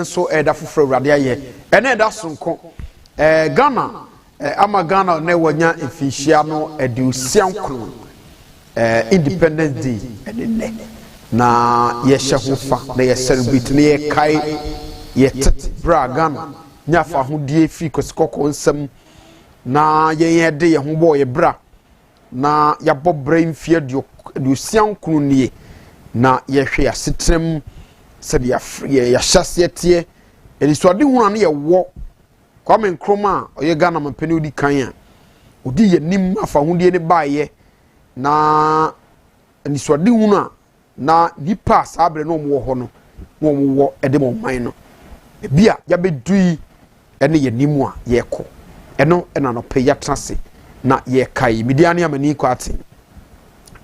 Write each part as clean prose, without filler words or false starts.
nso ɛda foforo awurade ayɛ ɛna ɛda sonko Ghana ama Ghana na wɔnya mfinhyia no aduosia Independence Day ɛne na yɛhyɛ ho fa na yɛ celebrate na yɛ kae yɛ tete bra Ghana nya fa ho die fi kosikɔkɔ nsɛm na yɛn de yɛ ho bɔ yɛ bra na yɛbɔ brain fear aduosia nie na yɛhwɛ asetrem sɛ yɛ hyɛseɛ tie ɛnisuade hu na yɛwɔ Kwame Nkrumah ɔyɛ Ghana mampani odi kan a odi yɛ nim afa ho die ne baayɛ na ɛnisuade hu na nipa saabre no mo wɔ hɔ no mo wɔ ɛde mo man no ebi a yɛbɛdui ɛne yɛ nim a yɛkɔ ɛno ɛna no pɛ yɛtrase na yɛkae media ne amani kɔ ate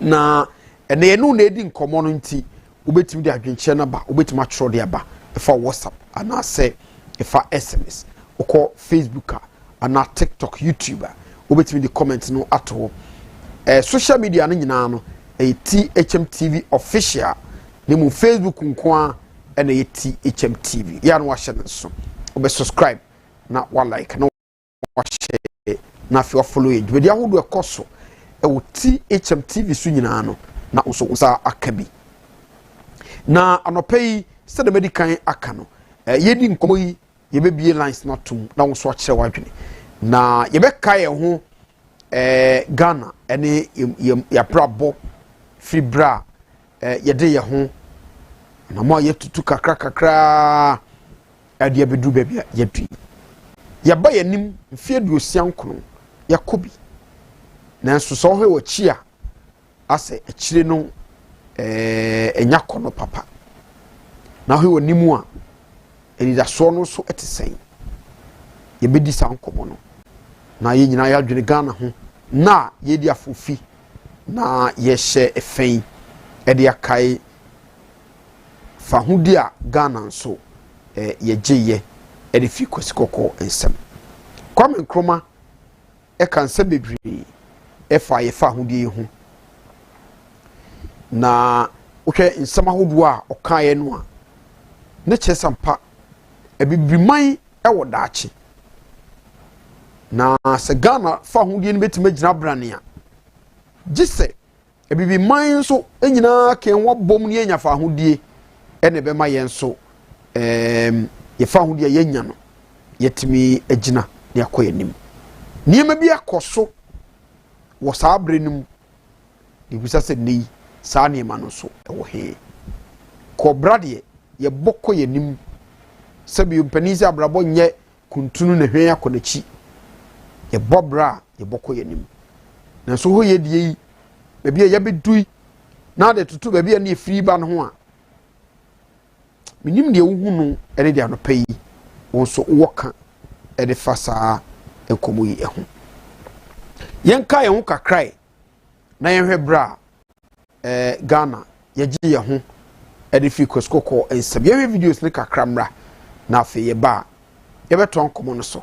na ɛna yɛno na edi nkɔmɔ no nti wobɛtumi de adwenkyɛ na ba wobɛtumi atwerɛ de aba ɛfa WhatsApp anaasɛ ɛfa SMS okɔ Facebook ana TikTok YouTube wobɛtumi de comment no ato social media no nyinaa no THM TV official ne mu Facebook nko a ɛna THM TV ya no wahyɛ no so obe subscribe na wa like na wa share na fi follow it we dia hodo ekoso ɛwɔ THM TV so nyinaa no na nso nsa akabi na anopa yi sɛ de medikan aka no yedi nkomo yi yebebie lines na tum na nso akyerɛ wadwene na yebɛka yɛ ho Ghana ɛne yabrabɔ fibra yɛde yɛ ho na mo yɛtutu kakra ade abedu baabi a yɛdui yɛba yɛnim mfie duosia nkono yɛkɔbi nanso sɛ ɔhɛ wɔ chi a asɛ akyire no enya kɔno papa na ɔhɛ wɔ nimu a ɛnidasoɔ no so ɛte sɛn yɛbɛdi saa nkɔmɔ no na yɛ nyinaa yɛadwene Ghana ho na yɛdi afofi na yɛhyɛ ɛfɛn ɛde akae fa hodi a Ghana nso yɛgyeyɛ ɛde fi kosikɔkɔ nsɛm Kwame Nkrumah ɛka nsɛm bebree ɛfa yɛfa hodi ho na wohwɛ nsɛm ahodoɔ a ɔkaeɛ no a ne kyerɛ sampa ɛbibriman ɛwɔ daakye na sɛ Ghana fa hodi no bɛtumi gyina brane a gise ebibiman nso enyina ken wabom ne enya fa hodie ene be ma yen so ye fa hodie yenya no yetimi agina ne akoyanim niema bi akoso wo saabre nim de bisa se nei saa niema no so e wo he ko brade ye bokko yanim sabi mpani se abrabo nye kuntunu na hwen akonachi ye bobra ye bokko yanim na so ho ye die yi baabi a yɛbɛdui na de tutu baabi a ne free ba no ho a menim de wohu no ɛne de anopa yi wonso woka ɛde fa saa ekomo yi ɛho yɛnka yɛn ho kakrai na yɛnhwɛ bra Ghana yɛgye yɛn ho ɛde fi koskoko ensɛm yɛhwɛ videos ne kakra mra na afei yɛba yɛbɛtɔ nkɔmɔ no so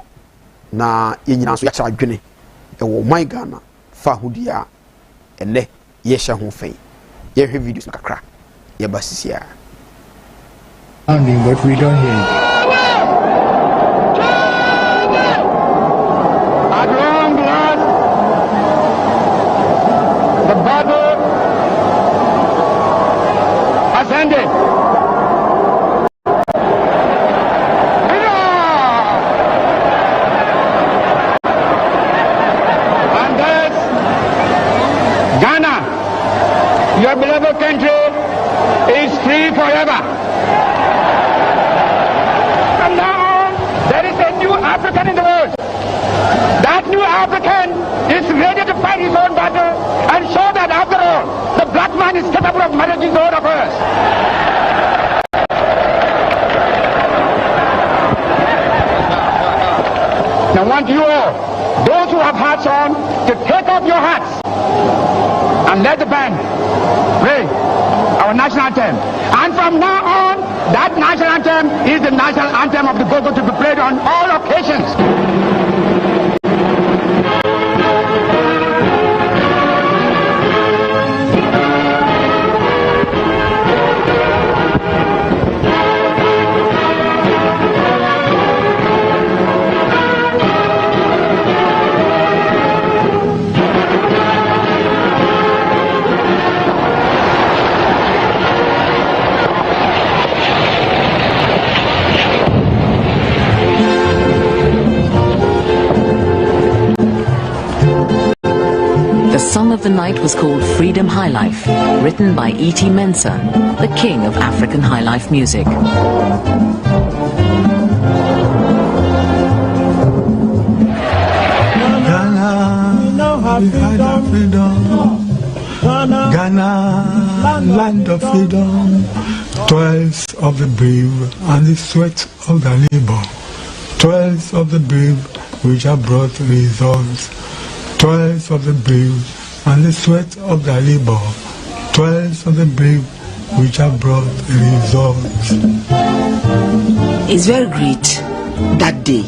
na yɛnyina so yɛkyɛ adwene ɛwɔ my Ghana fa hodi a ene yesha ho fei yehwe videos kakra yeba sisia but we don't hear it. At long last, the battle has ended. Your beloved country is free forever. From now on, there is a new African in the world. That new African is ready to fight his own battle and show that after all, the black man is capable of managing the whole of us. Now I want you all, those who have hats on, to take off your hats and let the band play our national anthem. And from now on, that national anthem is the national anthem of the Gogo to be played on all occasions. The song of the night was called Freedom Highlife, written by E.T. Mensah, the king of African highlife music. Ghana, land of freedom, toils of the brave and the sweat of the labor, toils of the brave which have brought results, toils of the brave and the sweat of the labor, toils of the brave which have brought results. It's very great that day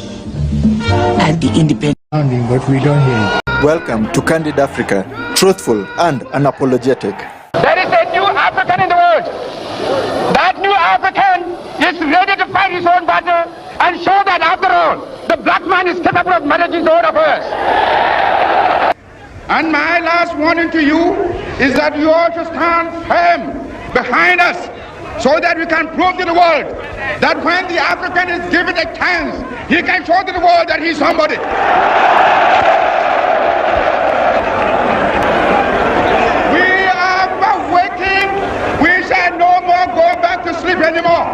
at the independence. But we don't hear it. Welcome to Candid Africa, truthful and unapologetic. There is a new African in the world. That new African is ready to fight his own battle and show that after all, the black man is capable of managing his own affairs. And my last warning to you is that you ought to stand firm behind us so that we can prove to the world that when the African is given a chance, he can show to the world that he's somebody. No more go back to sleep anymore.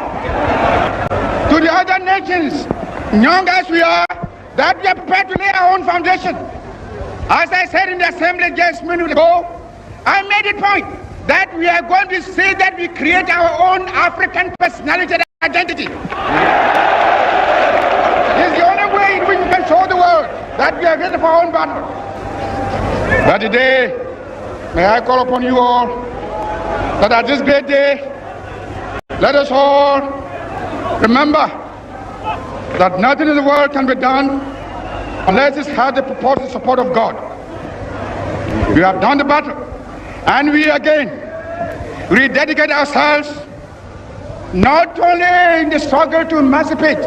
To the other nations, young as we are, that we are prepared to lay our own foundation. As I said in the assembly just a minute ago, I made a point that we are going to say that we create our own African personality and identity. It's the only way in which we can show the world that we are ready for our own battle. But today, may I call upon you all that at this great day, let us all remember that nothing in the world can be done unless it has the purported support of God. We have done the battle, and we again rededicate ourselves not only in the struggle to emancipate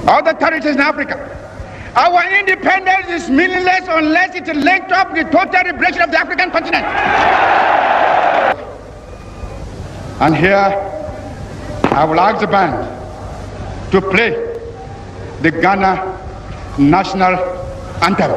other territories in Africa. Our independence is meaningless unless it is linked up with the total liberation of the African continent. And here, I will ask the band to play the Ghana national anthem.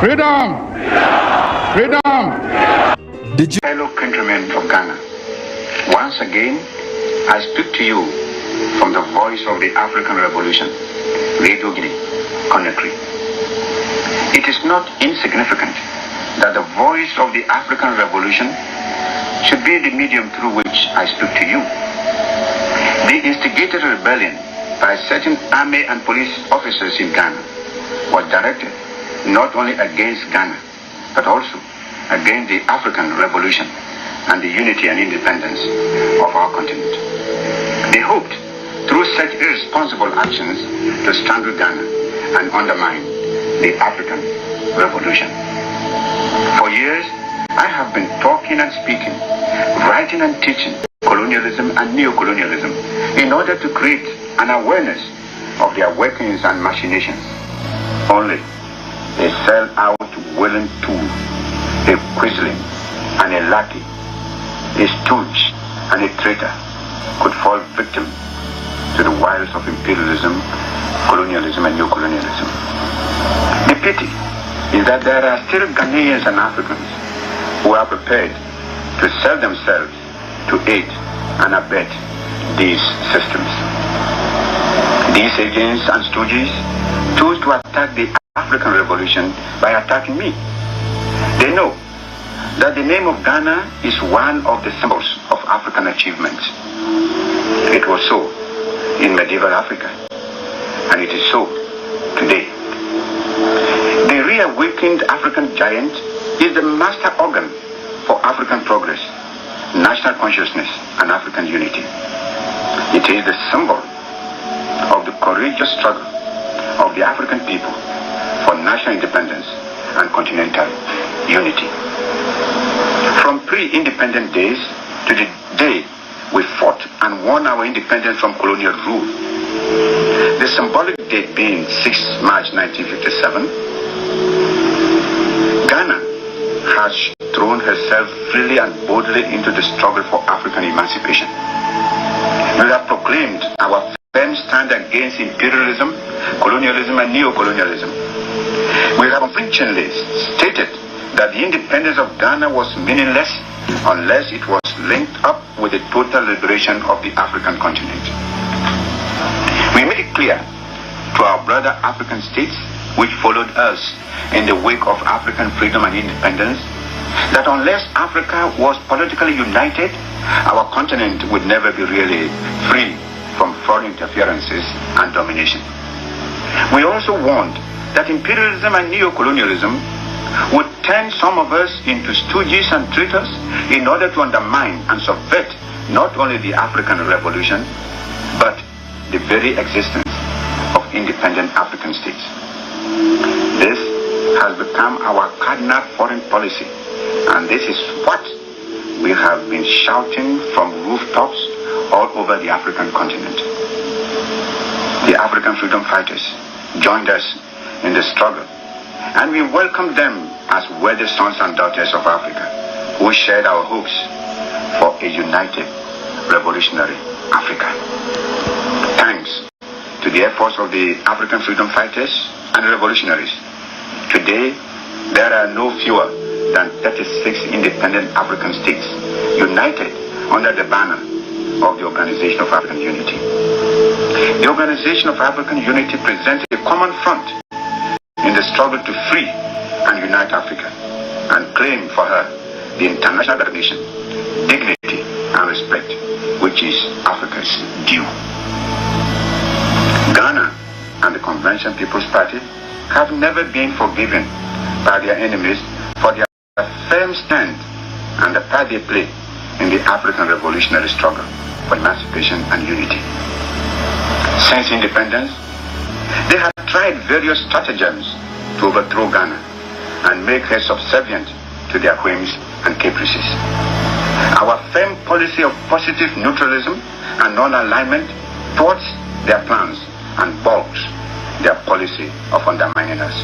Freedom! Freedom! Did you? Fellow countrymen of Ghana, once again, I speak to you from the voice of the African Revolution, Radio Guinea, Conakry. It is not insignificant that the voice of the African Revolution should be the medium through which I speak to you. The instigated rebellion by certain army and police officers in Ghana was directed not only against Ghana, but also against the African Revolution and the unity and independence of our continent. They hoped, through such irresponsible actions, to strangle Ghana and undermine the African Revolution. For years, I have been talking and speaking, writing and teaching colonialism and neocolonialism in order to create an awareness of their workings and machinations. Only they sell out willing tool, a quisling and a lackey, a stooge and a traitor could fall victim to the wiles of imperialism, colonialism and neocolonialism. The pity is that there are still Ghanaians and Africans who are prepared to sell themselves to aid and abet these systems. These agents and stooges chose to attack the African Revolution by attacking me. They know that the name of Ghana is one of the symbols of African achievements. It was so in medieval Africa, and it is so today. The reawakened African giant is the master organ for African progress, national consciousness, and African unity. It is the symbol of the courageous struggle of the African people for national independence and continental unity. From pre-independent days to the day we fought and won our independence from colonial rule, the symbolic date being 6 March 1957, Ghana has thrown herself freely and boldly into the struggle for African emancipation. We have proclaimed our firm stand against imperialism, colonialism, and neo-colonialism. We have unflinchingly stated that the independence of Ghana was meaningless unless it was linked up with the total liberation of the African continent. We made it clear to our brother African states, which followed us in the wake of African freedom and independence, that unless Africa was politically united, our continent would never be really free from foreign interferences and domination. We also warned that imperialism and neo-colonialism would turn some of us into stooges and traitors in order to undermine and subvert not only the African Revolution, but the very existence of independent African states. This has become our cardinal foreign policy, and this is what we have been shouting from rooftops all over the African continent. The African freedom fighters joined us in the struggle, and we welcome them as worthy sons and daughters of Africa, who shared our hopes for a united, revolutionary Africa. Thanks to the efforts of the African freedom fighters and revolutionaries, today there are no fewer than 36 independent African states united under the banner of the Organization of African Unity. The Organization of African Unity presents a common front in the struggle to free and unite Africa and claim for her the international recognition, dignity, and respect which is Africa's due. Ghana and the Convention People's Party have never been forgiven by their enemies for their firm stand and the part they play in the African revolutionary struggle for emancipation and unity. Since independence, they have tried various stratagems to overthrow Ghana and make her subservient to their whims and caprices. Our firm policy of positive neutralism and non-alignment thwarts their plans and balks their policy of undermining us.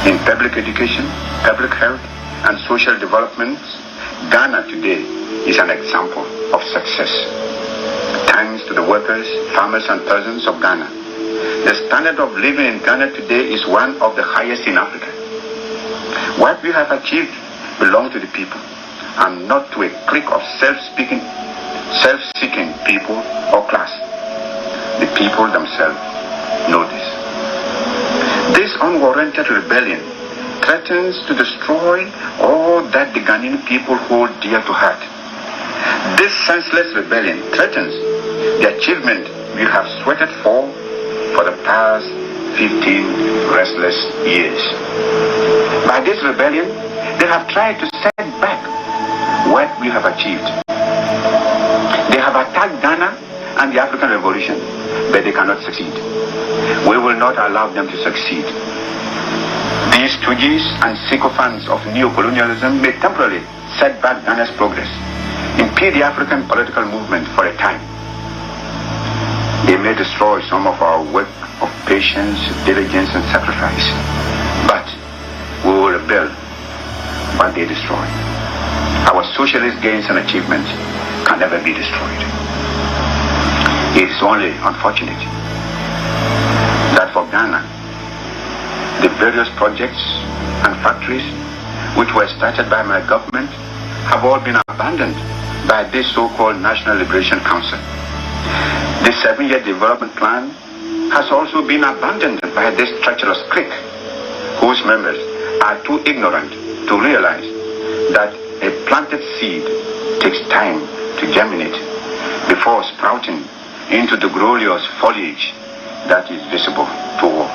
In public education, public health, and social development, Ghana today is an example of success. Thanks to the workers, farmers, and peasants of Ghana, the standard of living in Ghana today is one of the highest in Africa. What we have achieved belongs to the people and not to a clique of self-seeking people or class. The people themselves know this. This unwarranted rebellion threatens to destroy all that the Ghanaian people hold dear to heart. This senseless rebellion threatens the achievement we have sweated for the past 15 restless years. By this rebellion, they have tried to set back what we have achieved. They have attacked Ghana and the African Revolution, but they cannot succeed. We will not allow them to succeed. These stooges and sycophants of neo-colonialism may temporarily set back Ghana's progress, impede the African political movement for a time. They may destroy some of our work of patience, diligence, and sacrifice, but we will rebuild what they destroy. Our socialist gains and achievements can never be destroyed. It is only unfortunate that for Ghana, the various projects and factories which were started by my government have all been abandoned by this so-called National Liberation Council. The 7-year development plan has also been abandoned by this treacherous clique, whose members are too ignorant to realize that a planted seed takes time to germinate before sprouting into the glorious foliage that is visible to all.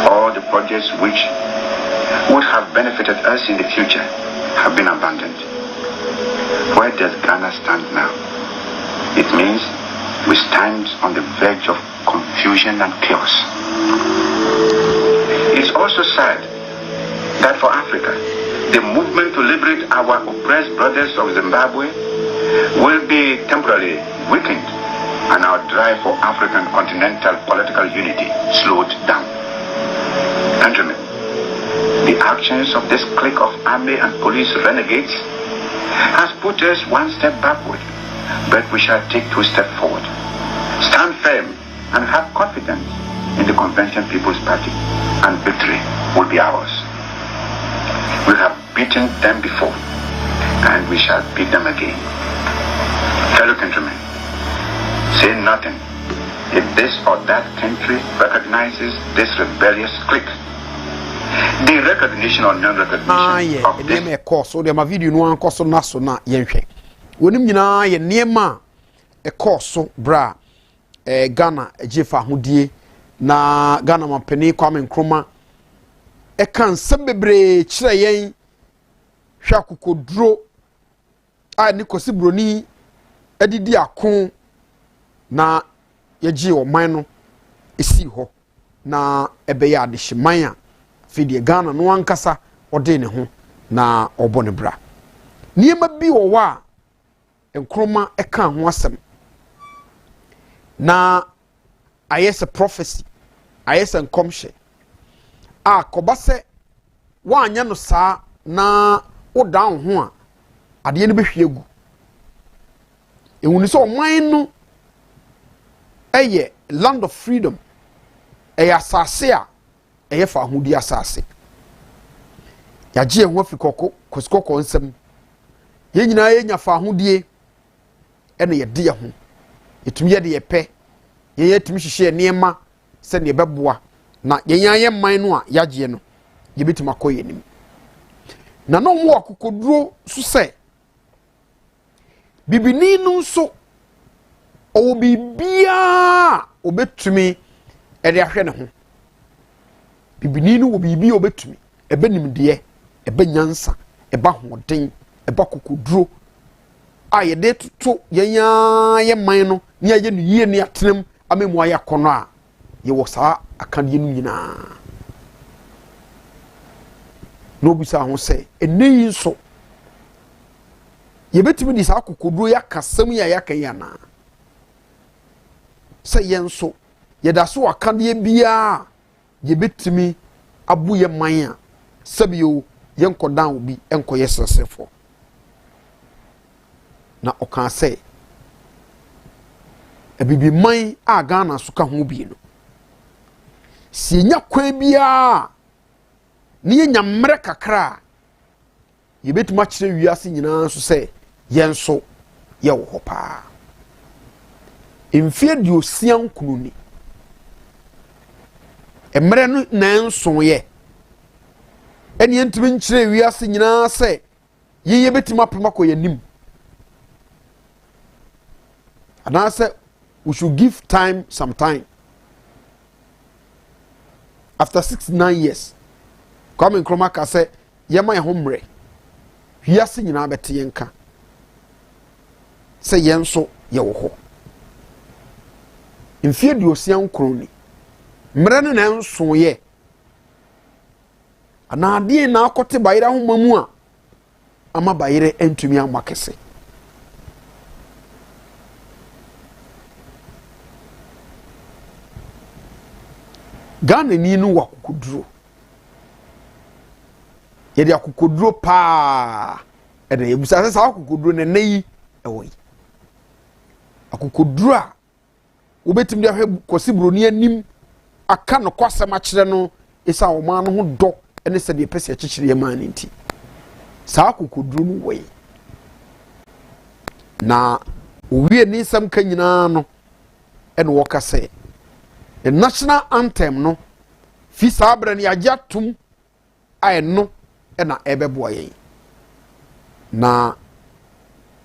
All the projects which would have benefited us in the future have been abandoned. Where does Ghana stand now? It means we stand on the verge of confusion and chaos. It is also sad that for Africa, the movement to liberate our oppressed brothers of Zimbabwe will be temporarily weakened and our drive for African continental political unity slowed down. Countrymen, the actions of this clique of army and police renegades has put us one step backward, but we shall take 2 steps forward. Stand firm and have confidence in the Convention People's Party, and victory will be ours. We have beaten them before, and we shall beat them again. Fellow countrymen, say nothing if this or that country recognizes this rebellious clique. The recognition or non-recognition of this... course, so my video no one course na so na yenhwe. Wonim nyina ye niema e course bra Ghana ejefa hodie na Ghana mapeni Kwame Nkrumah e kan sebebre kire yen hwa kokoduro a ni kosi broni edidi akon na yeji oman no esi ho na ebe ya de hyeman a fidie Ghana no ankasa ode ne ho na obone bra niema bi wo wa Nkrumah e kan ho asem na ayese prophecy ayese nkomhye a kobase wanya no saa na odan ho a ade ne behwiegu ehunu so oman no eye land of freedom eye asase a eye fa hodi asase yaje ho afikoko kosikoko nsem ye nyina ye nya fa hodie ene ye de ye ho etumi ye de ye pe ye yetumi hihye niema se ne beboa na ye man no a yaje no ye betima koye nim na no wo akokoduro so se bibini no so o bibia obetumi ede ahwe ne ho bibini no wo bibia obetumi ebe nimde ebe nyansa eba hoden eba kokoduro a ye de tutu ye man no ni aye no yie ni atenem amemu aya kono a ye wo saa akade no nyina no bisa ho se eneyi so ye betimi di saa kokoduro ya kasam ya yakan yana se yenso ye da so akade bia ye betimi abu ye man a sabio ye nkodan obi enkoye sesefo na okan se ebibi man a Ghana so ka ho bi no si nya kwan bia ni nya mmere kakra ye betuma kire wiase nyina so se yenso ye wo hopa emfie di osian kunu ni emre no nanso ye eni entimi nkire wiase nyina se ye betuma pema ko yanim and I said we should give time some time. After 69 years, Kwame Nkrumah ka say yema ye homre. Hiase nyina bete yenka. Say yenso ye wo ho. Mfie di osian kroni. Mre no na nso ye. Ana ade na akote bayire ho mamu a ama bayire entumi amakese. Ghana ni no wakokoduro ye de akokoduro pa e de yebusa se akokoduro ne nayi e woyi akokoduro a obetim de ahwe kosi broni anim aka no kwasem a kire no isa wo ma no ho do ene se de pese akikire ma ni nti sa akokoduro no woyi na owie ni sam ka nyina no ene wo ka se the national anthem no fi sabre ne agya tum ai no na ebebo yen na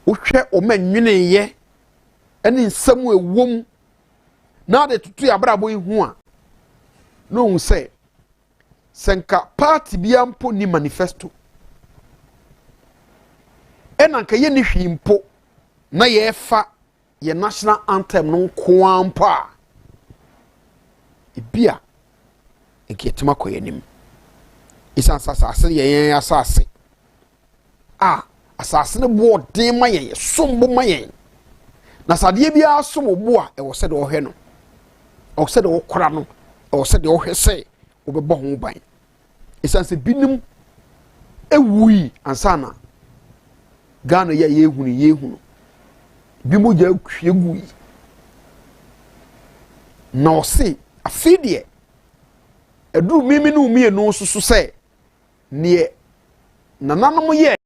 wohwɛ o manwene ye ene nsam ewom na de tutu abrabo ihu a no hu sɛ senka party bia mpo ni manifesto ena nka ye ni hwimpo na ye fa ye national anthem no nkoampo a ebia eketima koyenim isan sasase ye asase asase ne bo den ma ye sombo ma ye na sade bia somo bo a e wo se de wo hwe no o se de wo kora no o se de wo hwe se wo be bo ho ban isan se binim ewui ansana Ghana ye yehunu bi mo ja kwegui na o se afidie edu mimi no mi enu susu se ne nananom ye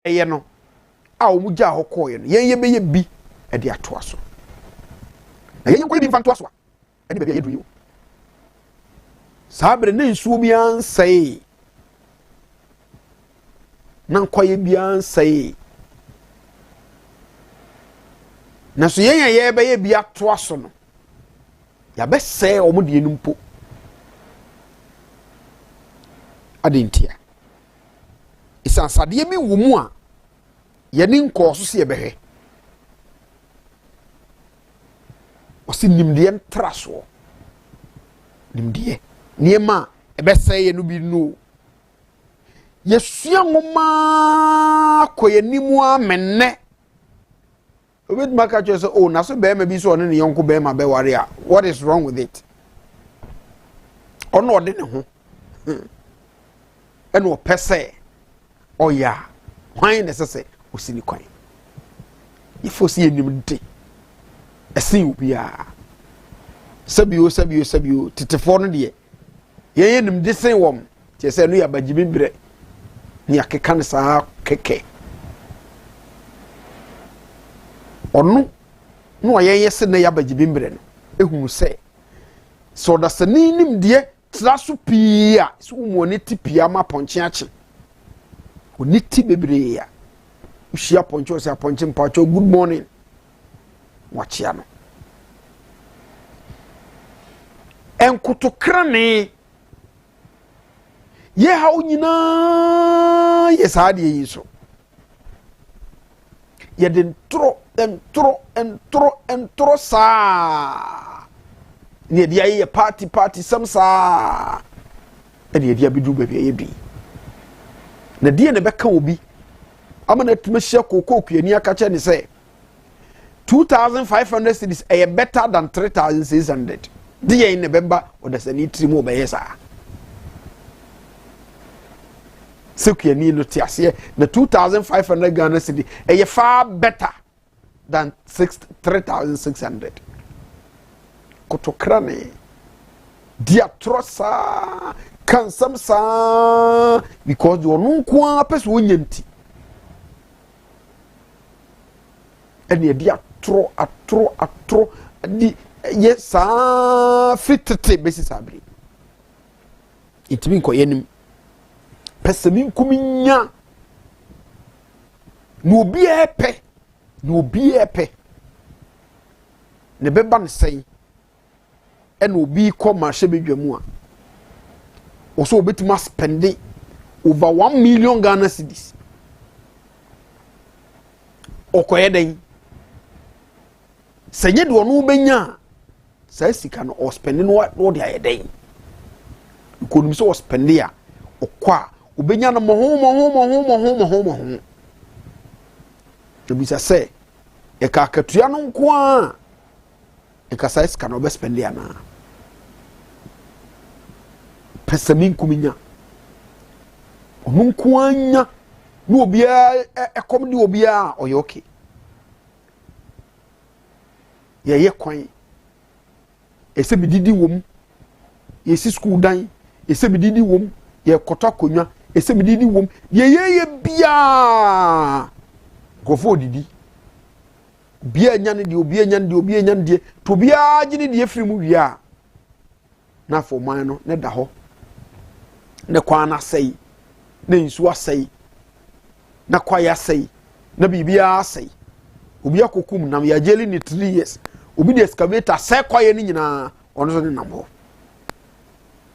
eye no a o mu ja hokoye no yen be ye bi e de ato aso na yen ko bi mfa to aso a e de be ye du yo sabre ne nsuo bi ansai na nkoye bi ansai na so yen ye be ye bi ato aso no ya be se o mu de enumpo adentia isan sade bi wo mu a ye ni nko so se ye behwe o si nimde ntraso nimde niema e be se ye no bi no yesua ngoma koye nimu amenne obet maka cho say oh na so be ma bi so ne yonko be ma be ware a what is wrong with it ono ode ne ho eno pese oya hwan ne sese osini kwan ifo si enim de esin obia sabio titefo no de ye nim de sen wom tie se no ya bagibi bre ni akeka ne saa keke onu no ye se na ya bagibi bre no ehunu se so da se ni nim de traso pia so mo ne tipia ma ponche ache oni ti bebre ya ushia ponche o se ponche mpacho good morning wachia no enkuto krane ye hawo nyina ye saade yi so ye den entro sa ne dia ye party samsa e dia bidu ba ye bi na dia ne beka obi amana tumahia kokokua ni aka che ne say 2500 cedis e better than 3600 dia in November o da sani trimu ba yesa sekua ni no tiase na 2500 Ghana cedi e far better than 3600 kotokrane dia trosa kansamsa because you no kwa person wonyamti ene dia atro di yesa fitete besi sabri itimi ko yenim pesemi kuminya no obi epe ne beba ne sei ene obi ko ma hye bedwamu a oso obetima spend over 1 million Ghana cedis okoyeden senye de onu benya sa sika no o spend no de ayeden ikonim so o spend ya okwa obenya no mo tebisa se e ka katua no nko a e ka sa sika no be spend ya na pesamin kuminya onu nko anya no obia ekom de obia oyo okay ye kwan ese bididi wom ye si school dan ese bididi wom ye kota konwa ese bididi wom ye bia gofo didi bia nya ne de obi anya ne de obi anya ne de to bia gine de efiri mu wia na fo man no ne da ho ne kwa na sei ne nsu asei na kwa ya sei na bibia asei obi akokum nam ya jeli ni 3 years obi de excavator sei kwa ye ni nyina ono so ne nam ho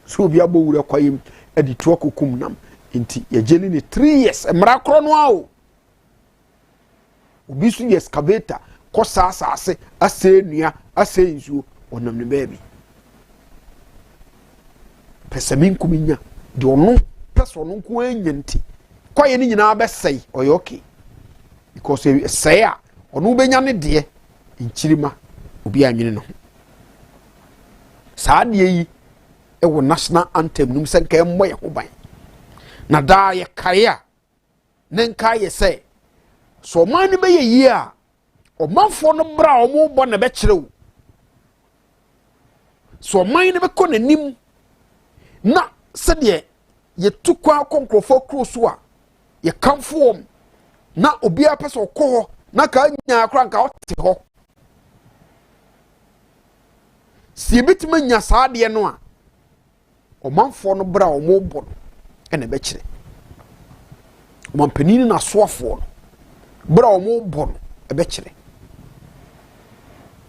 so obi abowura kwa yim edi to akokum nam nti ya jeli ni 3 years emra kro no awo obi su ye excavator ko saasase ase nua ase nsuo onam ne baby pesamin kuminya de ono peso no nko anyanti kwa ye ni nyina be sei oyo okay because sei a ono benya ne de nchirima obi anwene no saa de yi e wo national anthem num se nka emmo ye ho ban na da ye kaya ne nka ye sei so man ne be ye yi a omanfo no bra omo bo na be kirew so man ne be ko nanim na se de ye tukwa konkrofo kroso a ye kamfo na obi apeso ko na ka nya akra nka ote ho si bitima nya saade no a omanfo no bra omo bo ene be kire omanpanini na soafo bra omo bo ebe kire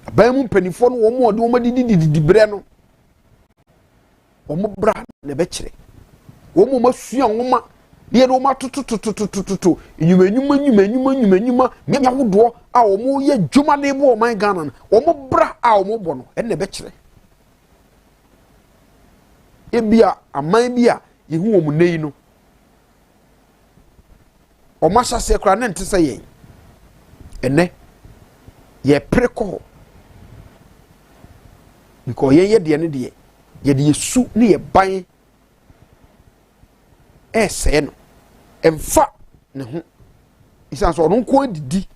abamu mpanifo no omo ode omo didi bre no omo bra ne be kire omo masua nwoma de do ma tutututututu nyuma menya wodo a omo ye dwuma de bo man Ghana omo bra a omo bo no ene be kire ebia aman bia yehu omo nei no omo asase kra ne ntese yen ene ye preko because ye de ne de ye de yesu ne ye ban ese no emfa ne ho isa so no nko didi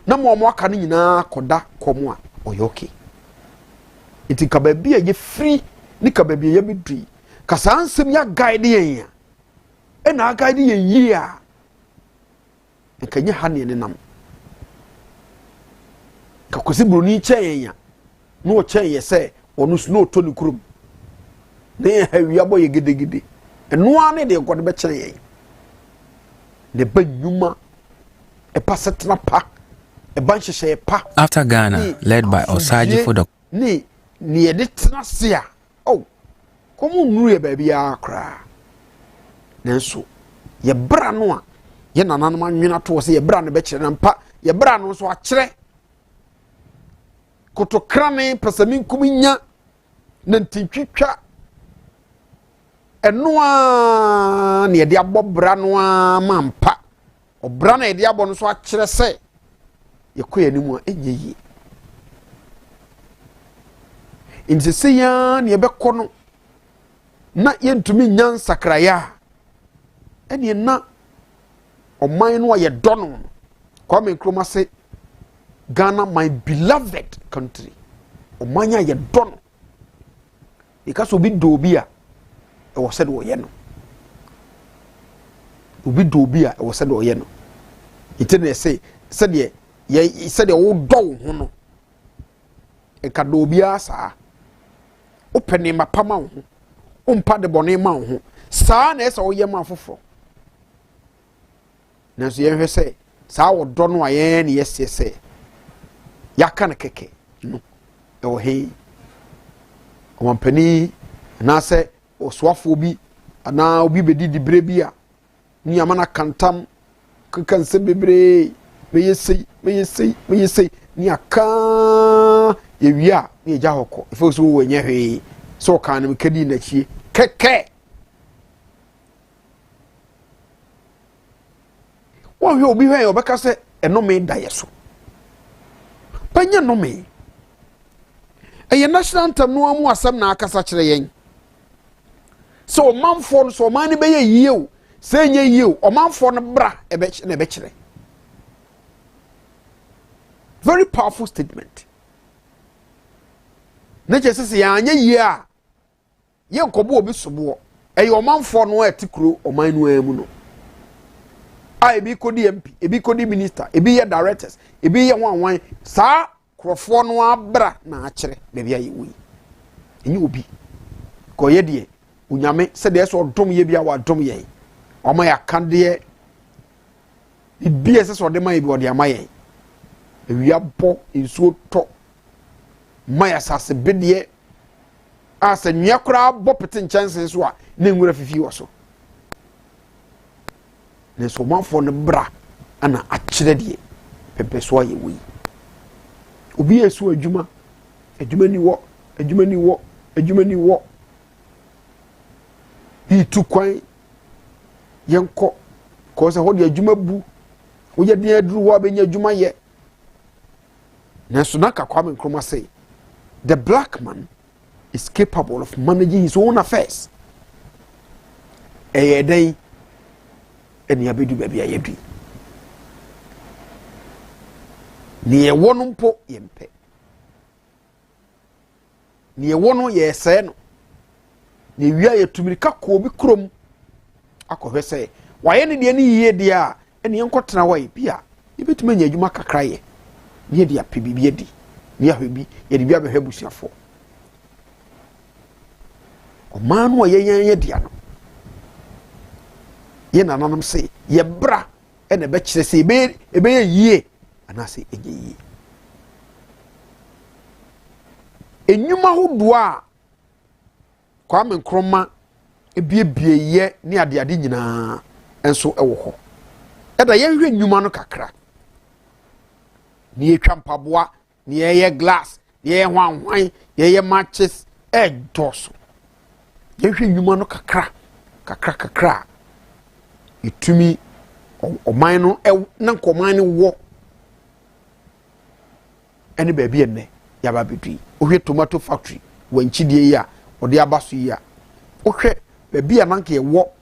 na mo aka ne nyina koda komo a oyoke iti ka ba bia ye free ni ka ba bia ye bidui ka sansem ya guide yen ya e na guide yen yi a enka ha ne nam ka kosi broni chen ya no chen ye se onu sno to ni kurum ne ha wi abo ye gedegede eno ane de god be chen ye ne banyuma e pasetra pa e banhye pa. After Ghana led by Osaji Fodo ni ye de tnasia oh komu nuru ye ba bia kra nenso ye bra no a ye nananom anwena to se ye bra no be kire mpa ye bra no so a kire kotokrane pesamin kuminya na ntintwitwa enoa ne de abobra no a mampa obra na de abo no so a kire se ye koyanimu enyeyi insese ya ne be kono na yentumi nyansakraya ene na oman no ye dono Kwame Nkrumah say Ghana my beloved country omanya ye dono because obi dobia e wo said wo ye no obi dobia e wo said wo ye no ite na say said ye said wo do ho no e ka dobia sa opene mapama ho umpa de bone ma ho sa na ese wo ye ma foforo na so ye hwe say sa wo do no aye ne yesese yaka na keke no e wo he omampani na se oswafo bi ana obi bedidi bre bia ni amana kantam kanse bebre meyesei ni aka ewia ni eja hoko ifo so wo nya hwe so kan na kadi na chie keke wo hwe obi hwe obeka se enome da yeso panya nome eye national anthem no amu asem na akasa kire yen so manfo no so man ne be ye o se nye ye o manfo no bra ebe na ebe kire very powerful statement na Jesus ya anya ye a ye nkobo obi sobo eye manfo no atikuro oman no amu no ebi kodi MP ebi kodi minister ebi ye directors ebi ye wan saa krofo no abra na akyere bebi ayi wi enyi obi ko ye de unyame se de so dom ye bia wa dom ye omo ya kande bibie se so de man bi ode amaye ewia bo ensuo to maya sase bedie asa nwia kura bo pete nchanse so a na nwura fifi wo so ne so manfo ne bra ana akyere de pepe so aye wi obi esu adwuma ni wo bi tu kwan yenko ko se ho de adwuma bu wo ye de aduru wo abenya adwuma ye na so na ka Kwame Nkrumah say the black man is capable of managing his own affairs den eni abedu bia yedu ni ewo no mpo yempe ni ewo no ye se no ni wia ye tumirika ko obi krom akohwe se waye ne de ni yiye de a eni enkotena wai bia yebetuma nya adwuma kakra ye ni de apibibie di ni ahwebi ye de bia behwe busiafo o manu ye dia no ye nananam se ye bra ene be kire se ebe ye yie anase enye yie enyuma hodo a Kwame Nkrumah ebiebie ye ni ade nyina enso ewo ho eda ye hwe nyuma no kakra ni etwa mpaboa ni ye glass ni ye hwanhwan ye matches doso ye hwe nyuma no kakra itumi oman no na nkoman no wo ene ba bi enne ya ba bedui ohwe tomato factory wanchidie ya ode abaso ya ohwe ba bi ananka ye wo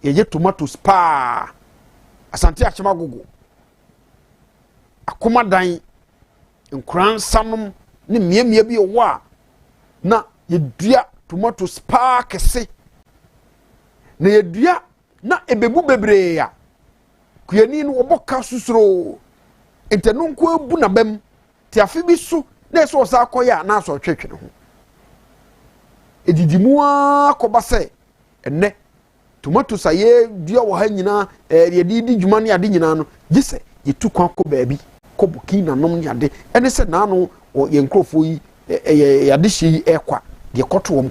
ye tomato spa asante achema gogo akoma dan nkran samum ne miemie bi wo a na ye dua tomato spa kese na ye dua na ebebu bebre ya kuyani no oboka susuro entenu nko abu na bam ti afi bi so na so sa akoya na so twetwe ho edidimu akoba se enne tomato saye dua wo ha nyina ye di dwuma ne ade nyina no gise ye tu kwan ko baabi ko bukina nom ne ade ene se na no ye nkrofo yi ye ade hyi ekwa de koto wom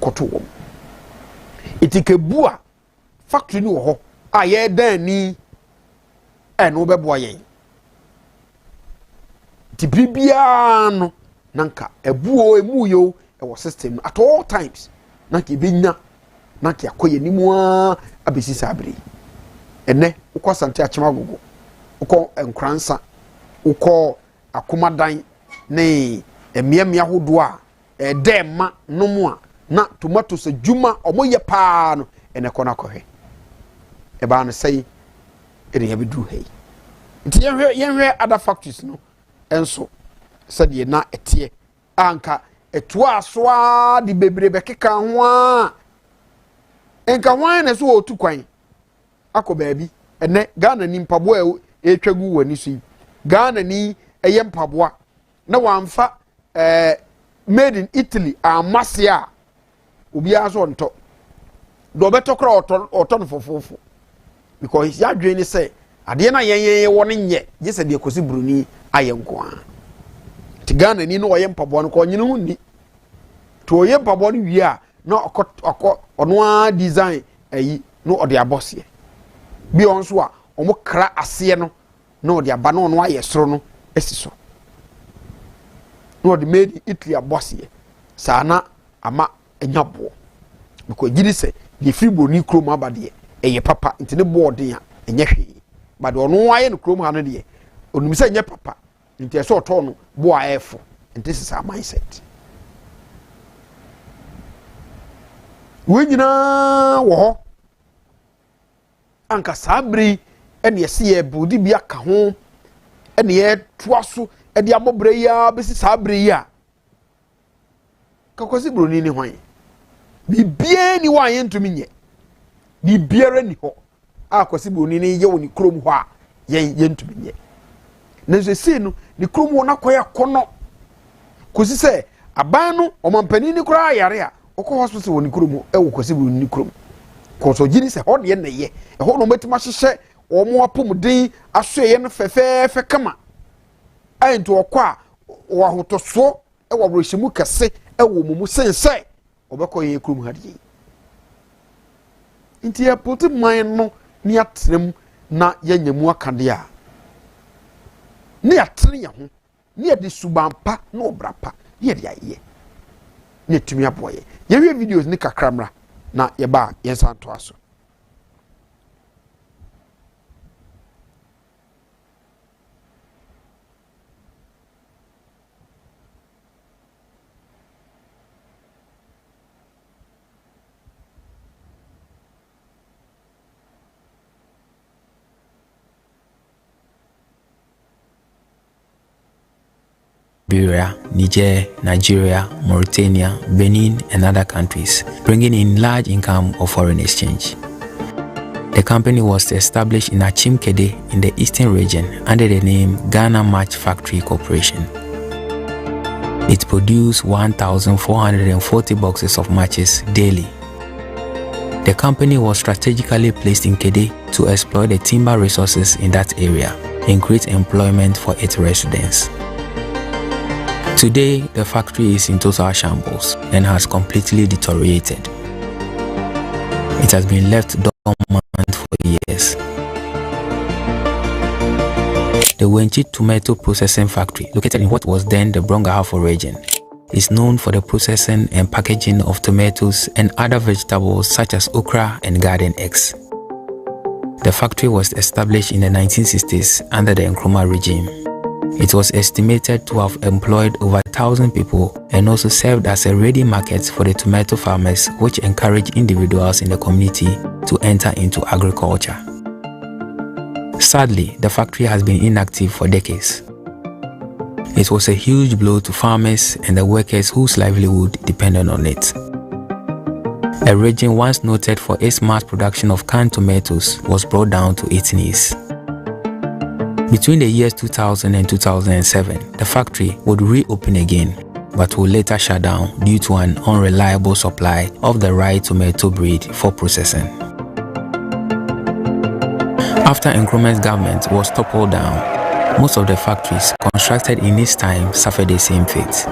itikebu a factory ni wo ho a ye dan ni eno bebo yen ti bibia no nanka ebuo emu yo e wo system at all times nanka benya nanka akoye nimu a abesi sabri ene ukọ sante achema gogo ukọ enkransa ukọ akomadan ne emiemia hodo a edema nomu a na tomato se juma omoye pa no ene kona kohwe e ba no sei ene ya bedru hei nti yenhwe other factories no enso sade na etie anka eto asoa di bebrebe keka ho a enka hwan na so otu kwan akọ baabi ene Ghana ni mpaboa etwagu wani so Ghana ni eye mpaboa na wamfa made in Italy amasia obi aso nto do beto kra oto no fofofo because ya dwen ni say ade na yen woni nye je se de kosi bruni ayenko a ti Ghana ni no oye mpaboa no ko nyine hu ni to oye mpaboa no wi a na okọ ono a design ayi no ode abosie bi onso a omo kra ase no na ode aba no ono aye soro no esiso no ode made in Italy abosie sana ama enyabo because gidi se the free boni krom abade eye papa ntine board ya enye hwe but ono aye no krom ha no de onum se enye papa nti so oto no bo afo nti se sa mindset we nyina wo ho anka sabri ene yesi ye budi bia ka ho ene ye toaso ede abobre ya besi sabri ya kakwasi broni ni hwan bibie ni wan ye ntumi nye bibiere ni ho akwasi broni ni ye woni krom ho a yentumi nye na sesei no ne kurom wona koya kono kosi se aban no omampani ni kura yare a okọ hospital woni kurom e wo kosi bu ni kurom ko so gini se ho de na ye e ho no matima hyehye omo apomden asoye no fefefe kama ayento okọ a wo ahotoso e wo brohyimu kese e wo mumu sense obekọ ye kurom hade nti ya put mind no ni atrem na yanyemu akade a ni atre ya ho ni de subampa na obrapa ye de aye ni tumi aboye ye hwe videos ni kakramra na ye ba yensa to aso Liberia, Niger, Nigeria, Mauritania, Benin, and other countries, bringing in large income of foreign exchange. The company was established in Achimkede in the eastern region under the name Ghana Match Factory Corporation. It produced 1,440 boxes of matches daily. The company was strategically placed in Kede to exploit the timber resources in that area and create employment for its residents. Today, the factory is in total shambles and has completely deteriorated. It has been left dormant for years. The Wenchi Tomato Processing Factory, located in what was then the Brongahafo region, is known for the processing and packaging of tomatoes and other vegetables such as okra and garden eggs. The factory was established in the 1960s under the Nkrumah regime. It was estimated to have employed over 1,000 people and also served as a ready market for the tomato farmers, which encouraged individuals in the community to enter into agriculture. Sadly, the factory has been inactive for decades. It was a huge blow to farmers and the workers whose livelihood depended on it. A region once noted for its mass production of canned tomatoes was brought down to its knees. Between the years 2000 and 2007, the factory would reopen again, but would later shut down due to an unreliable supply of the right tomato breed for processing. After Nkrumah's government was toppled down, most of the factories constructed in its time suffered the same fate.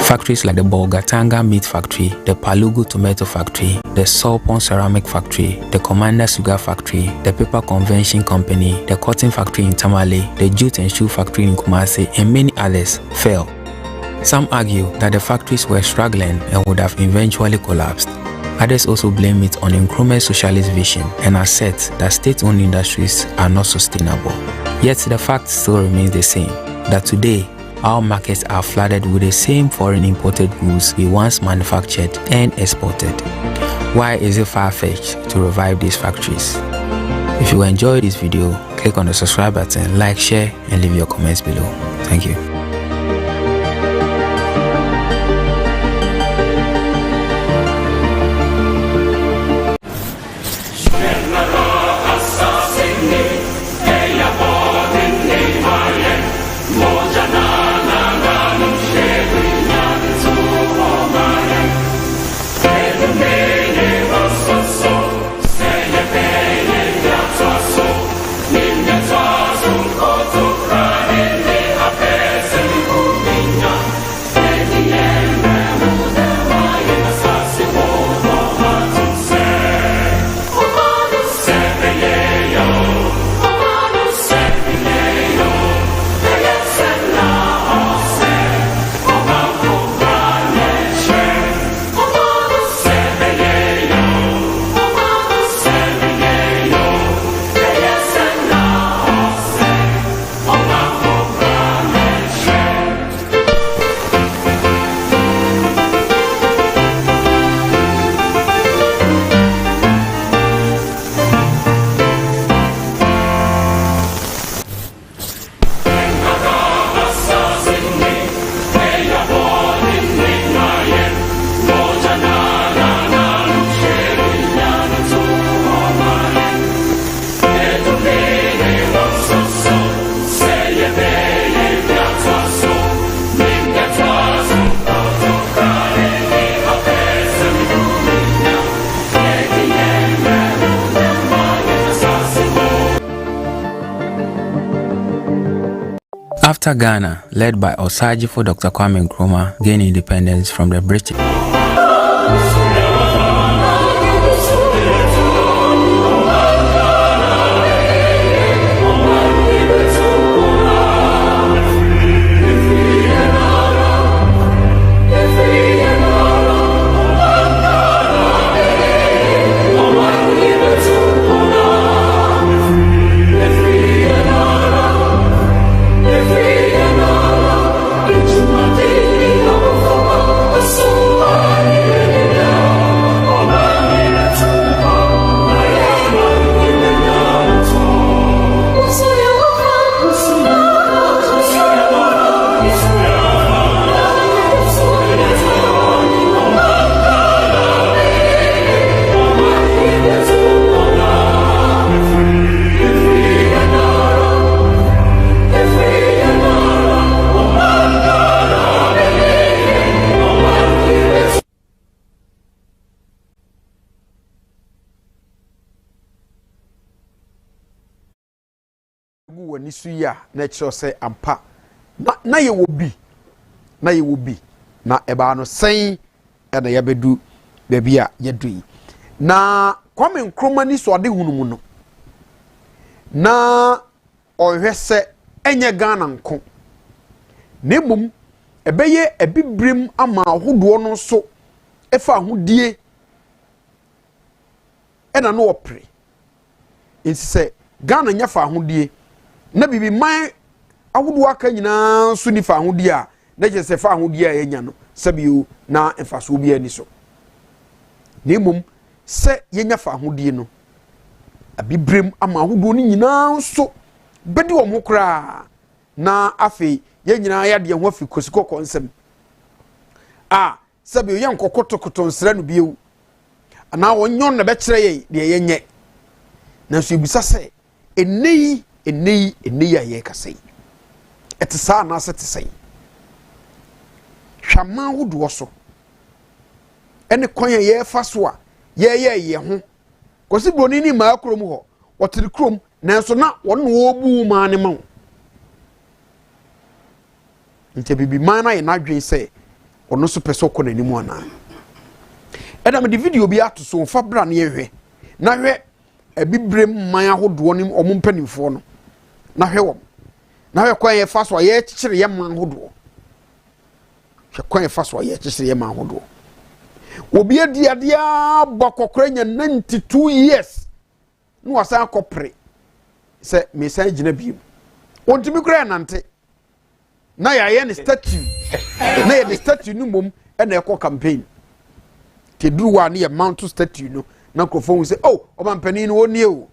Factories like the Bolgatanga Meat Factory, the Palugu Tomato Factory, the Solpon Ceramic Factory, the Commander Sugar Factory, the Paper Convention Company, the Cotton Factory in Tamale, the Jute and Shoe Factory in Kumasi, and many others fell. Some argue that the factories were struggling and would have eventually collapsed. Others also blame it on Nkrumah's socialist vision and assert that state-owned industries are not sustainable. Yet the fact still remains the same, that today, our markets are flooded with the same foreign imported goods we once manufactured and exported. Why is it far-fetched to revive these factories? If you enjoyed this video, click on the subscribe button, like, share, and leave your comments below. Thank you. Yes. After Ghana, led by Osagyefo Dr. Kwame Nkrumah, gained independence from the British. Nisuya natural say ampa na ye wo bi na eba no sen e na yabedu baby a yedui na Kwame Nkrumah ni so ade hunumu no na ohwese enye Ghana nko nemum ebeye ebibrem ama ahodo no so efa ahodie e na no opre insise Ghana nya fa ahodie na bibi man awodo aka nyina so ni fa ahodi a na je se fa ahodi a yenya no sabio na emfaso bi ani so nemum se yenya fa ahodi no abibrem ama ahodo ni nyina so bedi wo mokra na afi yenyina ya de ho afi kosikoko nsem sabio yan kokotokoto nsra no bieu na wonyon na be kire ye de yenye na so ebisa se enei ya ye kasei etisa na se tisei hwama hodo so ene kwanya ye fa so a ye ho kosi broni ni ma akrom ho wotiri krom nanso na wonno obu ma ne ma nte bibi ma na ye na dwen se ono so peso ko nanimu ana edam de video bi ato so fa bra na ye hwe na hwe ebibrem man ahodo nim omumpanimfo no na hwe wom na hwe kwan ye fa so ye kyekere ye man ahodo hwe kwan ye fa so ye kyekere ye man ahodo obi adi adia bokokora nya 92 years no wasa akopre se me san gina biem ontimi kura nante na ya ne statue na ye the statue no mom e na ekọ campaign te duwa na ye mount statue no na krofon say oh omampani no oni o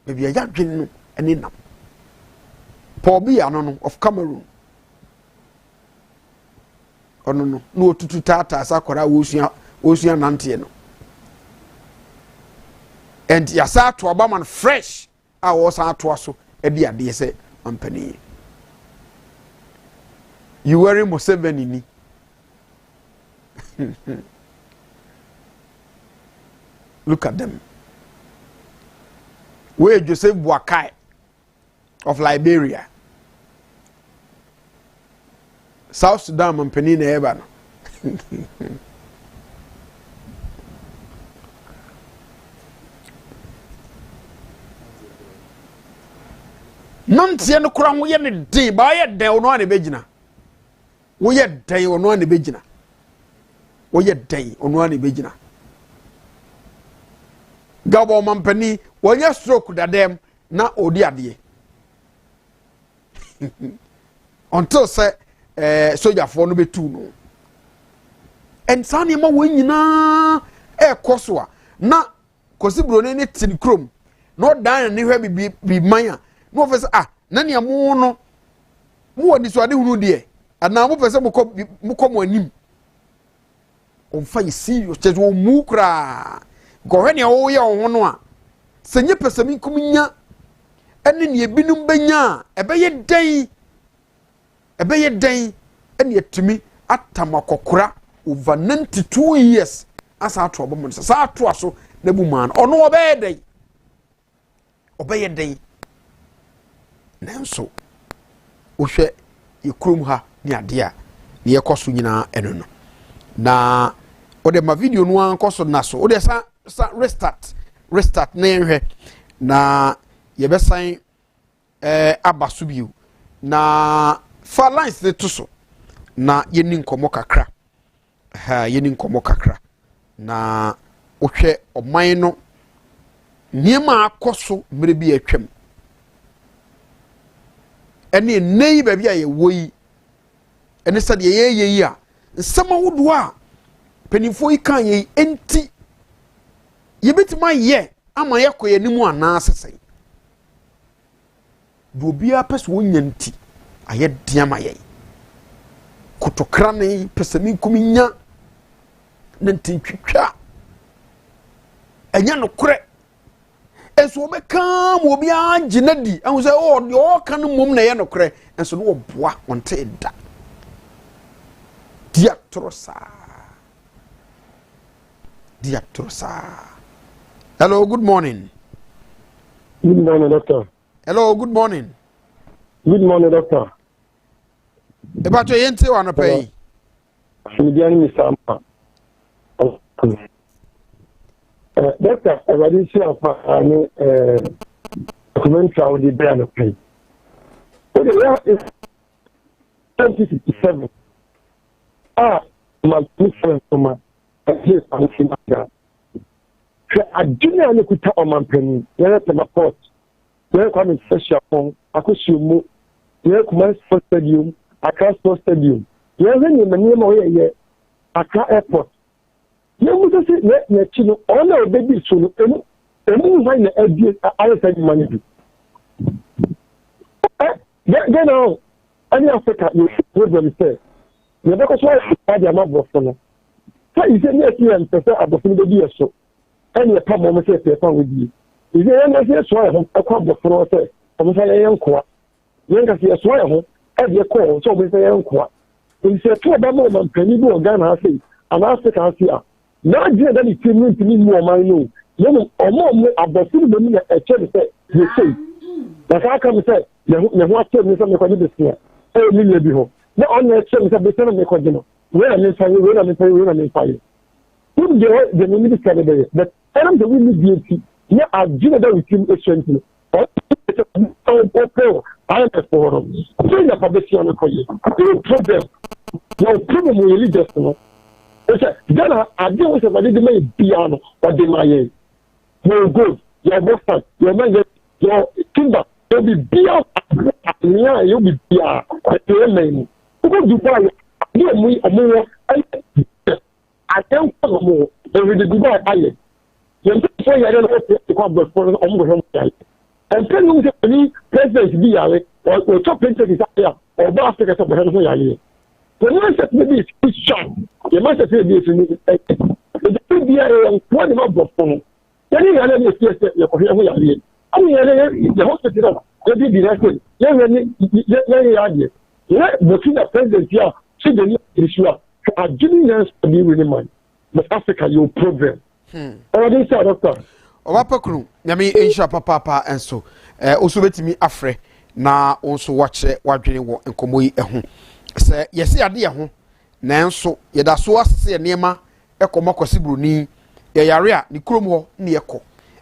bebia ya dwen no eni nam Paul Biya no of Cameroon ono no na otutu tata sakora wosua nante no and yasa to obaman fresh a wo sa to aso e di ade se ampani you wearing Museveni ni look at them. Where Joseph Boakai of Liberia, South Sudan, and Penina Evan. Nanti no kura we ne day ba ye day ono ane begina. We ye day ono ane begina. We ye day ono ane begina. Gabo mampani wonya stroke dadem na odi ade until say soldier for no betu no and sani ma wonyina koso a na kosibro ne tin krom no dan ne hwe bi man a no fese na ne mo no mo woni so ade hunu de ana mo fese mo kom anim on fa serious che wo mu kra go ne wo ye wo no a senye pesami kumnya ene ne ebinum benya ebeye den ene yetimi atamakokora over 92 years asa ato obom sa ato aso na bu man ono obeye den nanso wohwɛ ye kurom ha ni ade a ne yekoso nyina eno no na ode ma video no ankoso na so ode sa restart na yenhwɛ na yebesan abaso bio na fa lines ne to so na yeni nkomo kakra yeni nkomo kakra na wohwɛ oman no niema akoso mere bi atwam ene nei ba bi a ye woyi ene sade ye yi a nsama wodo a penifo yi kan ye enti ye betima ye ama ye koye nimu ana asesai do bia pese wonyanti aye diama ye kotokra ne pese ni kuminya ne ntintwitwa enya no kure enso be kan mo bia ginadi an say o kan mom na ye no kure enso no boa onte da diatrosa hello good morning doctor. Hello good morning Doctor. About your yente wa no pay Midiani Misama. Doctor, I already see a documentary with the brand of pay. So the year is 2057. My difference from my place and Simaga. I do not look at my penny. There is a port. There is a special phone. I could see you. There is a sports stadium. Accra Sports Stadium. There is a name of Accra Airport. You must say, let you know, all our babies soon. And you find the idea I said money. Then now, any Africa, you would say, you never saw the amount of fun. So you say, yes, you and prefer a buffer the so. And your palm moment says, with you. Is there any so a crop of floor? I'm saying, I am quite. You can see a swire as your call, so we say, I am quite. You say, two of them, and penny go Ghana, say, and Africa, here. Now, that is to me more my no. You or more about the a church you say. But I come say, you want to tell me something this year. Oh, me be home. Not on the church, I'm going to make a where I'm in fire, where I'm in fire, where I'm in fire. Who the minister there? But I am the winning beauty. Yeah, I've given that with him a strength. I am a forum. Bring a publication for you. No problem. No problem with religious. Ghana, I deal with somebody that may piano or the Maya. Your good, your boyfriend, your man, your timber, you'll be beyond. You'll be beyond. Your name. Who go Dubai? You me a more. I can't follow more. Every day Dubai, I am. You say I don't know to come back for almost and tell you that any president be or top president is here or Africa to the when you say maybe it's sham, you must say this in the be a one of phone. Then you are not just your coherent. I mean, the hospital, they be directed. Looking at president here, see the issue. are giving us to be really money. But Africa, your problem. Already said, doctor. Wapakuru, nyame ensha papa enso oso betimi afre na onso wache wadwene wo enkomo yi eho se yesi ade eho na enso yeda so asese nema ekoma kwasi broni ye yare a ni krom ho ne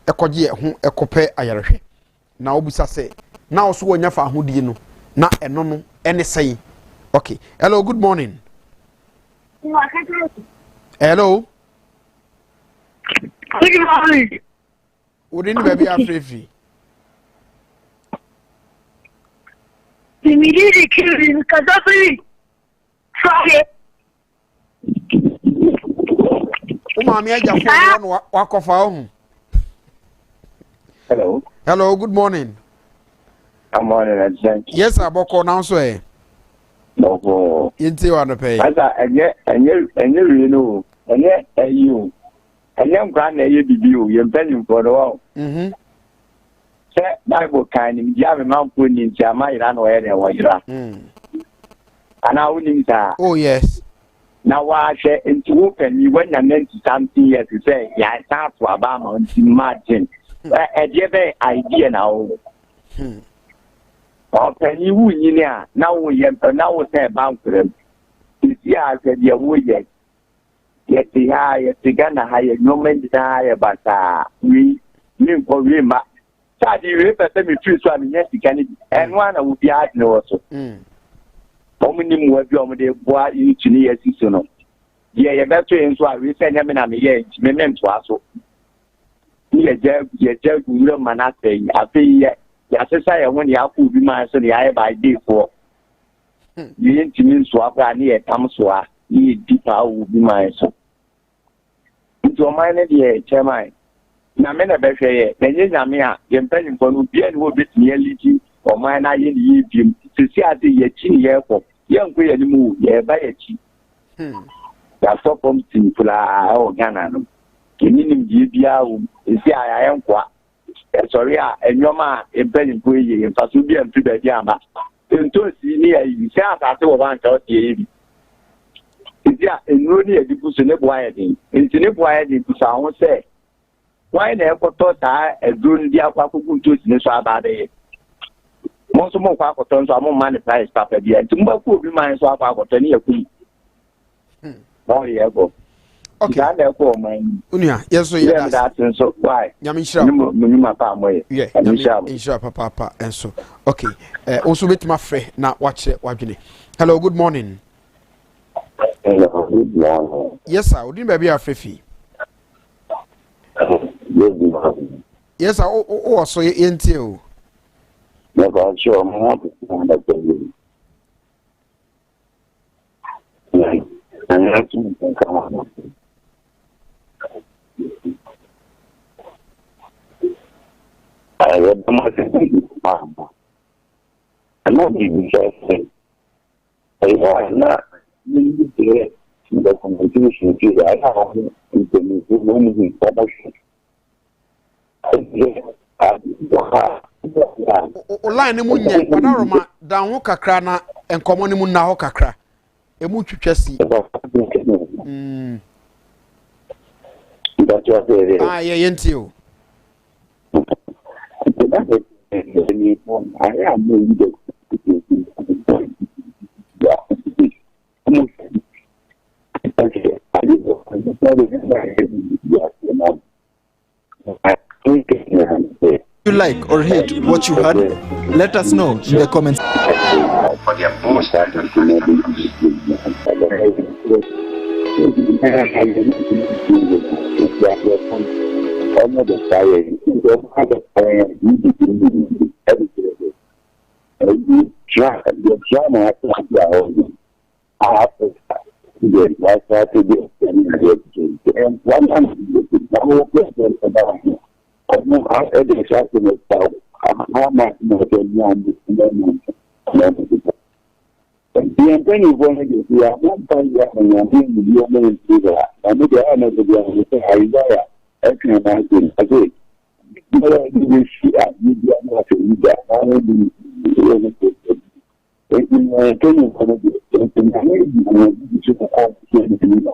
ekoje eho ekope ayarehwe na obusa se na oso wonya fa ahodie no na eno no ene sei. Okay, hello, good morning. Hello, good morning. Wouldn't baby afrefi? The media killing Kadafi. Sorry. Mami aja phone wakofa. Hello. Hello, good morning. Good morning, yes, aboko now so eh. No. Yinti wa no pay. Asa enye you. Enye you. And grand na ye bibiu ye mpeni for the wall. Say Bible kind him jam man put in jama ira no ere wa ira. Ana unim sa. Oh yes. Now wa she into open you when you meant something here to say ya start to abama imagine. E je be idea now. can you win now we say bank them. Yeah, I said, yeah, yet the higher, the Ghana higher, no man higher, but we for him. Sadly, we better be true, so I mean, yes, you can, and one I would be hard no also. How many more of your boy you to near season? Yeah, you're better in so I will send him in a year, memento also. Yeah, Jeff, you man, I say, I pay, yes, I when you have to be my son, I by day for. You ain't to mean swap, I near Tamswa, you deeper will be my son. Into a minor dear, Chairman. Na me na be hwe na nye nyame a ye mpani mfo no bia ne wo betimi aliti o man na ye ni biem sisi ade ye chi ne ye ko ye nko ye ni mu ye ba ye chi ya so pom tin pula o Ghana no kini nim die bia o sisi aya ye nko a sorry a enwoma e mpani mfo ye mfa so bia mfi ba bia ma ento si ni ya yi se asase wo ban ta o tie yi sisi a enuro ni e di buso ne bo aye din enti ne bo aye din buso ahun se why na ekoto ta edun dia kwa kukunto sine so abade mo so mo kwa akoto so mo man price papa dia tumba ku obi man so akwa akoto ni yakun no ye go okay na ko man unia yeso ye that so why nyame shira nyuma pa moye nyame shira papa enso okay also betima frɛ na wakyerɛ wadwene. Hello, good morning. Hello, good morning. Yes sir, odin ba bia afrefi. Yes, oh, so you until. Never sure, I'm happy to understand. And that's come on. I read the message. I'm not even saying. I not the communication to I have in promotion. Line mu nye padaroma da ho kakra na enkomo ne mu na ho kakra emu twetwasi ye yenti o You like or hate what you heard? Let us know in the comments. For their boast I had exactly myself. How much more than one the penny wanted to be a one time and I'm being the only people. I know the honor to be able to say, Isaiah, I can imagine. I say, but I didn't see that you got not to read that. I don't do it. It's in my opinion, one of the things in my head, you should have all the things in my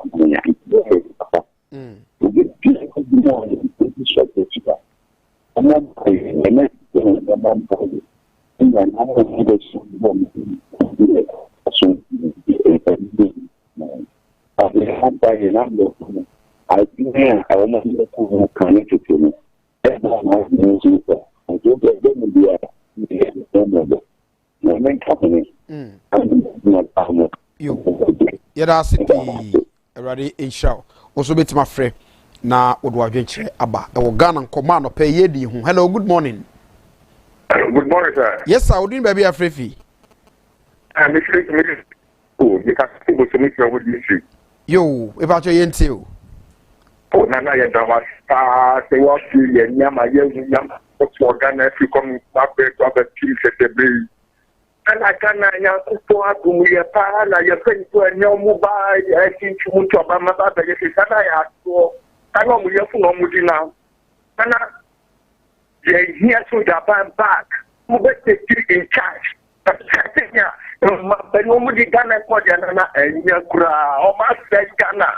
head. To get people to be on the subject. I'm not saying the next thing I'm not saying. And then I don't know I think I almost connected to me. I don't get them to be a main company. Ready in show. Also, bit my friend. Na odwa dwenche aba e wo Ghana nkoma no pe ye di hu. Hello, good morning. Good morning, sir. Yes sir, odin baby afrefi. I'm oh, you can go to meet you with me. Yo, e ba cho ye ntil. Oh, nana ya dawa say what you nyama ye nyama for Ghana if you come back to the chief at the ana kana ya kupo agumu ya pa na ya penko enyomu ba ya kinchu mutu aba mababa ye sana ya to kana mu yefu no mu dina kana ye here to Japan back mu be take in charge Kenya ma beno mu di Ghana ko dia na enya kura o ma se Ghana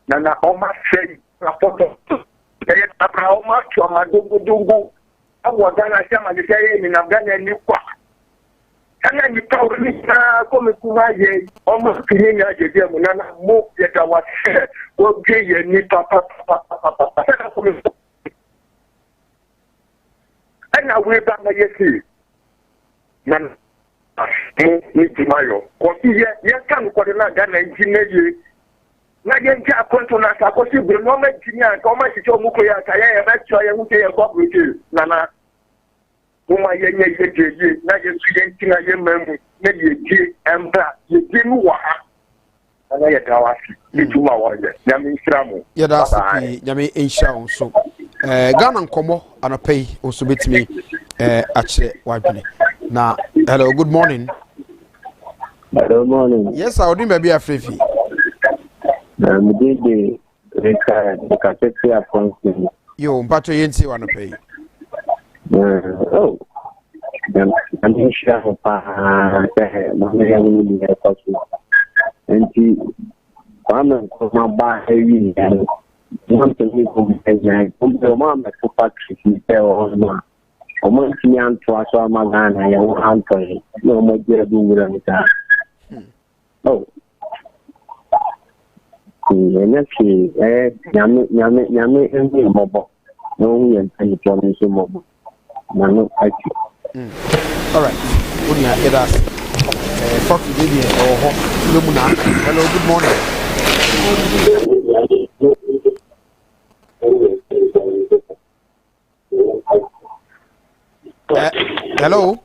na o ma se na poto ye abra o ma cho ma dungu awo Ghana chama de kai ni na Ghana ni kwa kana ni tawo ni na ko me kuma ye o mo kini nya je de mu na mo ye da wa ko ge ye ni papa ana we ba na ye si na ni timayo ko si ye kan ko de na Ghana njine ye na ye nja konto na sa ko si bro no ma jinya ko ma si to mu ko ya ka ya ba cho ye mu ke ye ko bro na Uma ye na ye su ye ntina ye mamu na ye ji embra ye ji mu wa ha ana ye dawasi etuma wa ye na me nshiramu ye da siki nyame insha onso Ghana nkomo anapei oso betimi ache wadwene na hello good morning. Good morning. Yes, I would be afrefi. Mdede the cafe appointment. Yo mpacho yenti wanapei. Oh, I'm sure and I'm my heavy and one thing come mom at the factory on a monthly and twice on my gun. I am answering no more do oh, actually, Yami and mobile. No, and promise mobile. All right. Fuck you, hello, good morning. Hello.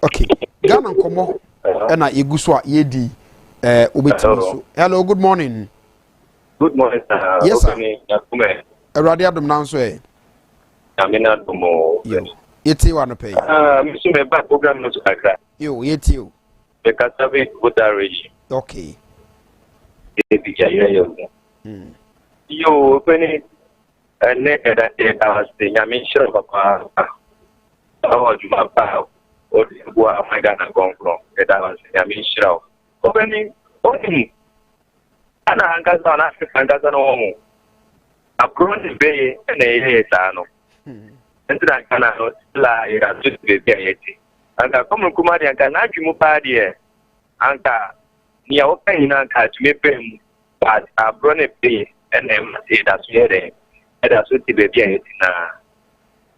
Okay. Ghana komo na iguswa yedi obetimiso. Hello, good morning. Good morning, sir. Yes, sir. Eradi adum na nso e. Amina domo. Yeti wa no pay. Misu me back program no sakra. Yo, yeti o. The Kasabe Buddha Regime. Okay. Yo, penny ne that was the Yamin Papa. Oh, you my pal. Or what am I gonna go from? That was Yamin Shroud. Opening, ana angaza na Africa angaza no homo akron be na ihe tano entra kana no la ira tu be yeti anga komu kumari anga na dwumu paadi e anga ni awo kan na anga tumi pem but abron be enem e da so yede e da so ti be yeti na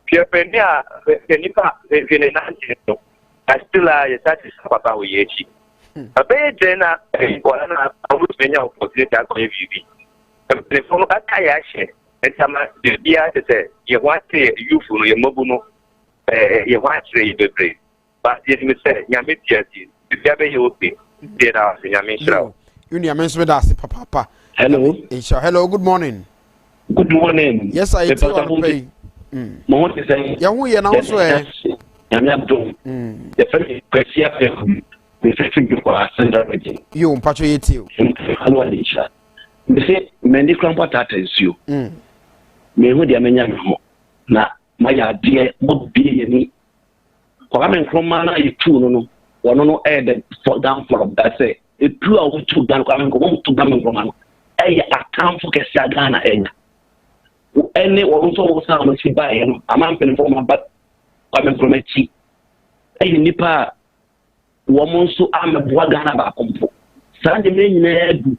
pia penia nipa vile na nto astila yesati papa wo yechi abe jena wala na abutu benya opportunity akọ evivi the phone akaya she etama de bia te ye wate yufu no ye mobu no ye wate ye bebre but ye me say nyame tiati bia be ye ope de da nyame shira you nyame so da se papa hello hello good morning. Good morning. Yes, I tell you pay mo want to say ya hu ye na so nyame abdo the first question you mpacho yeti o alwa licha mbese mendi krampa tata nsuo me hu dia menya me ho na maya de mo bie ni kwa men kroma na yitu no wono no the for down for that say it two a we two dan kwa men ko mo two dan kroma no atam fo kesi Ghana enya ene wo so wo sa mo si ba e no amam pen for ma ba kwa men kroma chi nipa woman so am boa Ghana ba kompo sande me nyina adu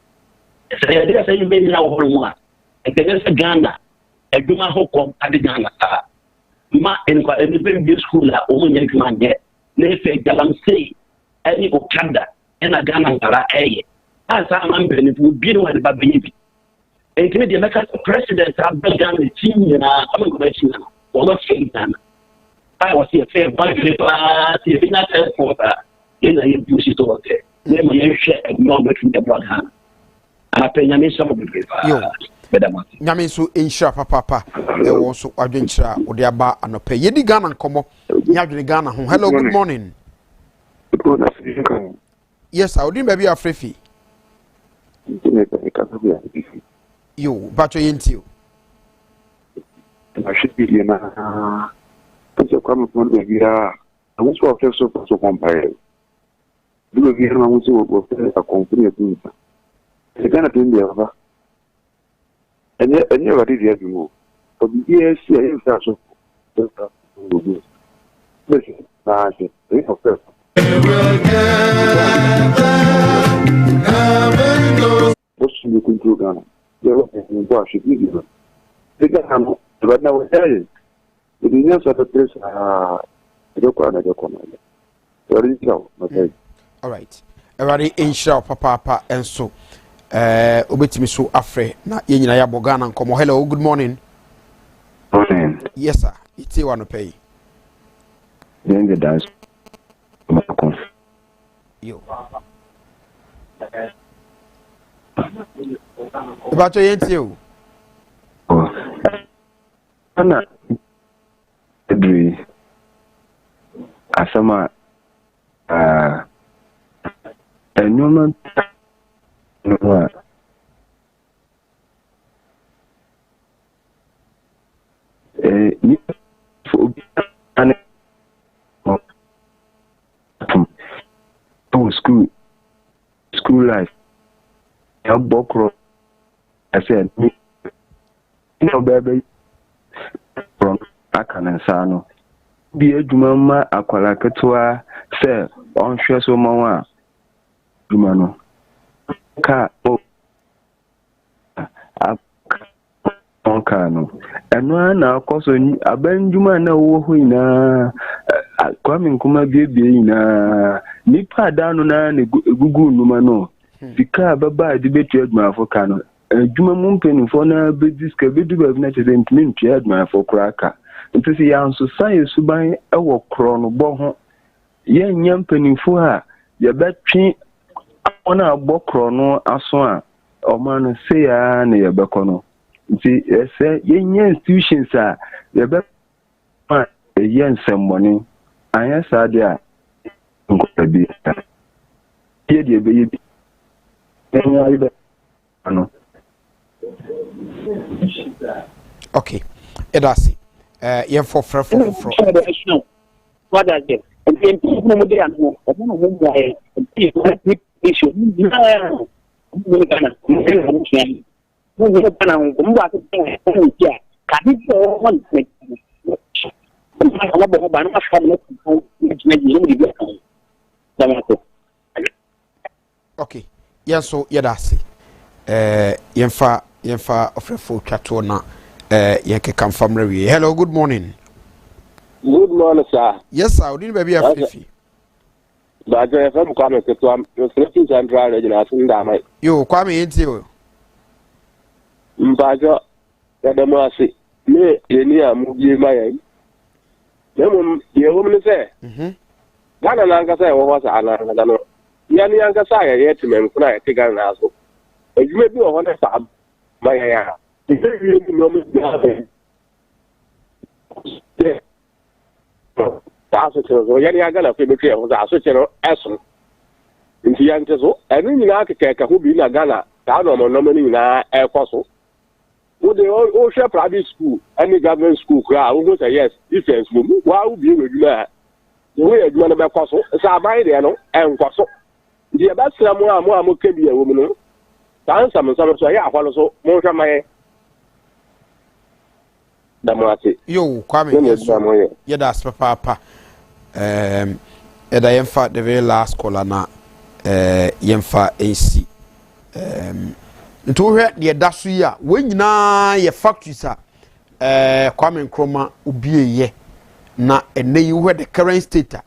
se de se me nyina wo mu a e se Ghana eduma ho kom ade Ghana ma en kwa en be school la o nyɛ dwuma nyɛ na efe galamsey ani okada ena Ghana ngara eye asa man be ni bi no wa ba be bi entime de meka president abel Ghana team nyina am go ba chi na wo ba fi Ghana I was here fair by the if not for in a bullshit over there. Let me share a moment with the brother. I pay some of the Yamin so insha papa e won so adwenchira wo de aba anope yedi Ghana nkomo ya dwene Ghana ho. Hello, good morning. Yes, I would be afrefi. Yo, bacho yenti o. I should be na so come from the via I want to offer so compare. Do we hear want to a company to the Ghana to India. any of it yet you but yes yes that's so listen what's you can do Ghana you're what should be given they can have but now it is not a place all right everybody inshallah papa and so obetimi so afre na yenyina ya bogana nkomo hello good morning yes sir iti wa no pay then the dance yo about your yentio ana edri asama enyoma no ni ane school life ya bokro I said no baby from akanansa no bi adwuma ma akwala ketewa se on hwe so mawa adwuma no ka o onka no eno na akoso abandwuma na wo ho ina kwame nkuma biebie ina nipa da no na gugu numa no sika baba de betu adwuma afo ka no adwuma mu mpenifo na bediska bedu ba na cheze ntimi ntua adwuma afo kraka ntisi ya nso sai suban ewo kro no bo ho ye nya mpenifo a ye betwe ona agbokro no aso a oma no se ya na ye beko no nti ese ye nya institutions a ye be ma ye nsemmoni anya sade a ngopa bi ye de be ye bi enya ibe ano okay edasi yen for what does it and then people mo dey an ho omo no mo ya e issue ni na mo kana mo ni mo kana mo ba ko ya ka bi so won me mo ba na fa mo ni ni bi okay yeso yedasi yenfa ofrefo twato na yekeka family we hello good morning sir yes sir odin baby afifi ba je fam kwame keto am selection central regional sunda mai yo kwame yenti o mbajo ya demo ase me yeni amu bi mai nemu yewo mne se gana na ngasa ya wo sa ana ngana no yani ngasa ya yetimen kuna ya tiga na aso ejuma bi wo na sa mai ya so yani agala fe betwe ho za so chero eso nti ya nteso enu nyina kekeka ho bi na gala ta no no mani na ekoso wo de o hwe private school any government school kra wo go say yes difference mo wa wo bi edwuma de wo edwuma na be koso sa abai de no enkoso ndi e ba sra mo amo kebi e wo mu no ta nsam so ya ahwalo so mo hwa mai yo kwame yeda papa eda yemfa the very last caller na yemfa AC nto hwe de da so yi a wonyina ye factories a kwame nkroma obieye na ene yi hwe the current state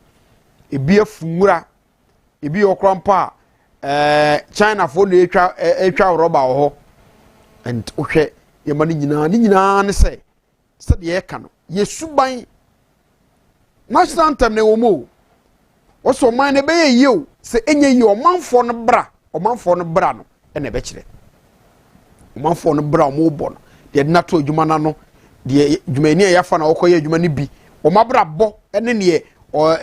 ebi afunwura ebi okrampa China for na etwa roba ho and ohwe ye mani nyina ne say said ye kano ye suban national anthem ne womo oso man ne be ye o se enye ye omanfo no bra no ene be kire omanfo no bra mo bo no de na to adwuma na no de adwumani ya fa na okoye adwuma ne bi omabra bo ene ne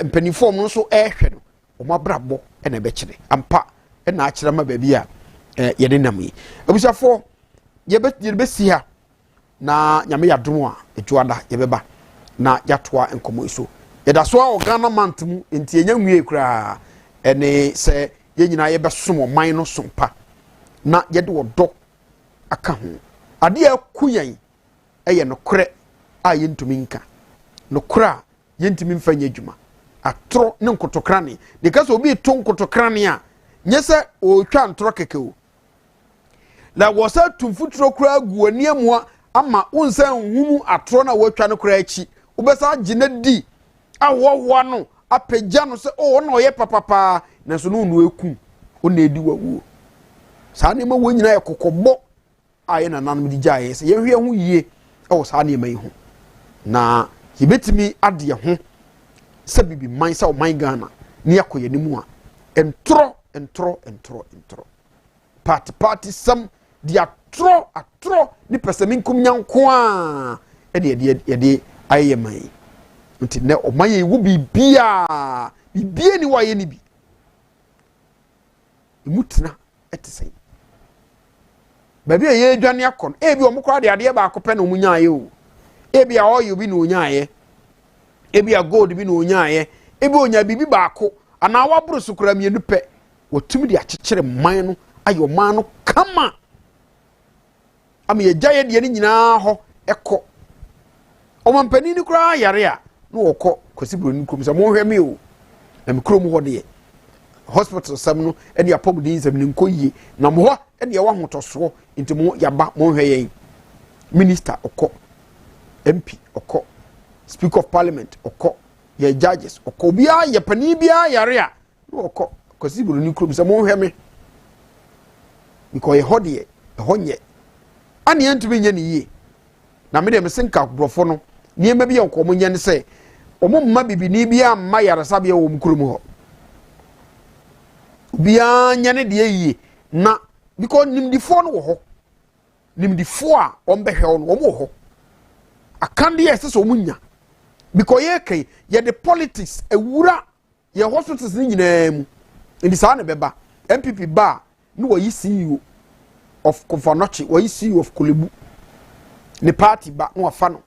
mpanifo no so ehwe no omabra bo ene be kire ampa ene a kire ma ba bi a ye de nam yi abusafo ye be si ha na nyame yadom a ejuada yebeba na yatoa enkomo iso yeda so a Ghana mantum enti enya nwie kura ene se ye nyina yebesom man no sompa na yede wodo aka ho ade aku yen eye nokore a yentumi nka nokore a yentumi mfanya adwuma atoro ne nkotokrane de ka so obi to nkotokrane a nyese o twa ntoro keke o la wosa tumfuturo kura gu aniamua ama unsa nhumu atoro na watwa ne kura achi ubesa gine di awowa no apagya no se o na oye papapa na so no nu eku o na edi wawu saa ne ma wo nyina ekokobbo aye na nanum di gyae se ye hwe ho yie o saa ne ma yi ho na yebetimi ade ho se bibi man sa o man Ghana ne yakoye ne mu a entro party sam di atro ni pesemi nkum nyanko a e de aye man nti ne o man ye wo bibia ni wa ye ni bi imutna etese baby ye adwane akon e bi o mukra de ba akopɛ na omunyaaye o e bi a oyo bi na onyaaye e bi a gold bi na onyaaye e bi onya bibi baako ana waburu sukura mienu pɛ wotumi de akyekere man no ayo man no kama ame gyaye de ni nyinaa ho ekɔ omampani ni kura yare a no wokɔ kwasibro ni krom sa mo hwɛ me o na me krom ho de hospital sam no ene apɔmudin sam ni nkoyie na mo ho ene wa hotoso nti mo yaba mo hwɛ yɛn minister okɔ MP okɔ speaker of parliament okɔ ye judges okɔ bia ye pani bia yare a no okɔ kwasibro ni krom sa mo hwɛ me because ye ho de ho nye ani entumi nye ni yie na me de me senka brofo no niema bi enko mo nye ne se omo mma bibini bia amma yaresa bia wo mkurum ho bia nya ne de yie na because nimdifo no wo ho nimdifo a ombehwe no wo ho akande yes so munya because ye kai ye the politics ewura ye hospitals ni nyina mu ndi sa na beba MPP ba no wo yi CEO of Konfanochi wo yi CEO of Kolebu ne party ba no afa no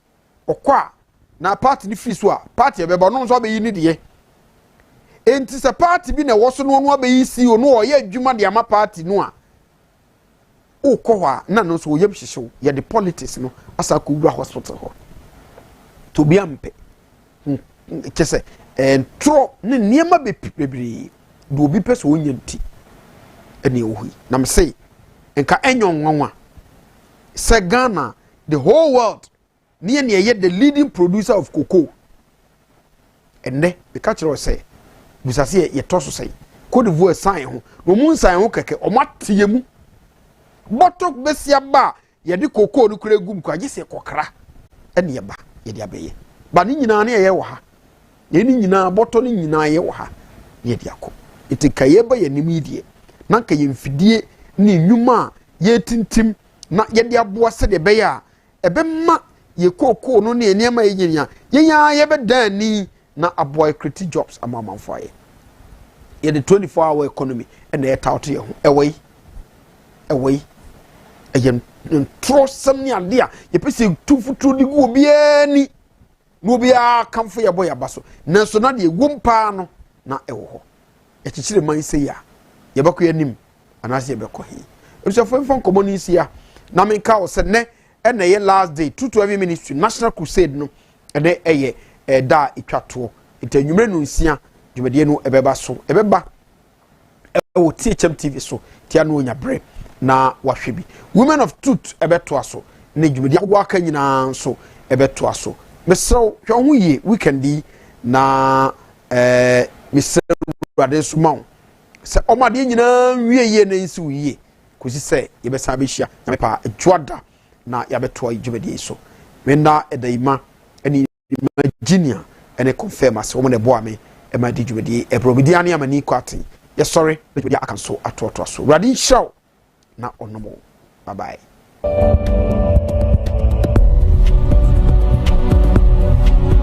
okwa na party ni free so a party e beba no nso be yi ni de enti se party bi na wo so no no be yi CEO no ye adwuma de ama party no a ukwa na no so yem hyehyew ye the politics no asa ko wura hospital ho to bi ampe kese tro ne niema bebre do obi pese onyanti ene ohi na me say enka enyon nwanwa se Ghana the whole world near the leading producer of cocoa and ne the catcher say busase ye toso say Cote d'Ivoire sign ho no mun sign ho keke o matie mu botok besia ba ye de cocoa no kura gum kwa gise kokra ene ye ba ye de abeye ba ni nyina na ye wo ha ye ni nyina boto ni nyina ye wo ha ye de akọ itikaye ba ye nim yidie na ka ye mfidie ni nnwuma ye tintim na ye de aboa se de be ya ebe ma ye koko no ne niema ye nyinya ye be dani na aboa create jobs amamanfo aye ye the 24-hour economy and the tout ye ho ewei eye ntro sam ne ade a ye pese tufutu di gu obiani no obia kamfo ye boya baso nanso na de wumpa no na ewo ho e chichire man se ya ye bako yanim anase ye bako hi so fon community ya na menka o se ne na ye last day to every ministry national crusade no ene eye da itwato itanyumre no nsia dwumade no ebeba so ebeba o THM TV so tia no nya bre na wahwe bi women of truth ebeto aso ne dwumade agwa aka nyina so ebeto aso mesrew hwe ho ye weekend na mesrew rade suma se omade nyina wie ye na nsi wie kosi se yebesa be hia na mepa adwada na yabeto dwumade so mena edaima eni Virginia ene confirm as woman ebo ame e ma di dwumade e probidia ne amani kwati ye sorry dwumade akanso atoto so radi show na onomo bye bye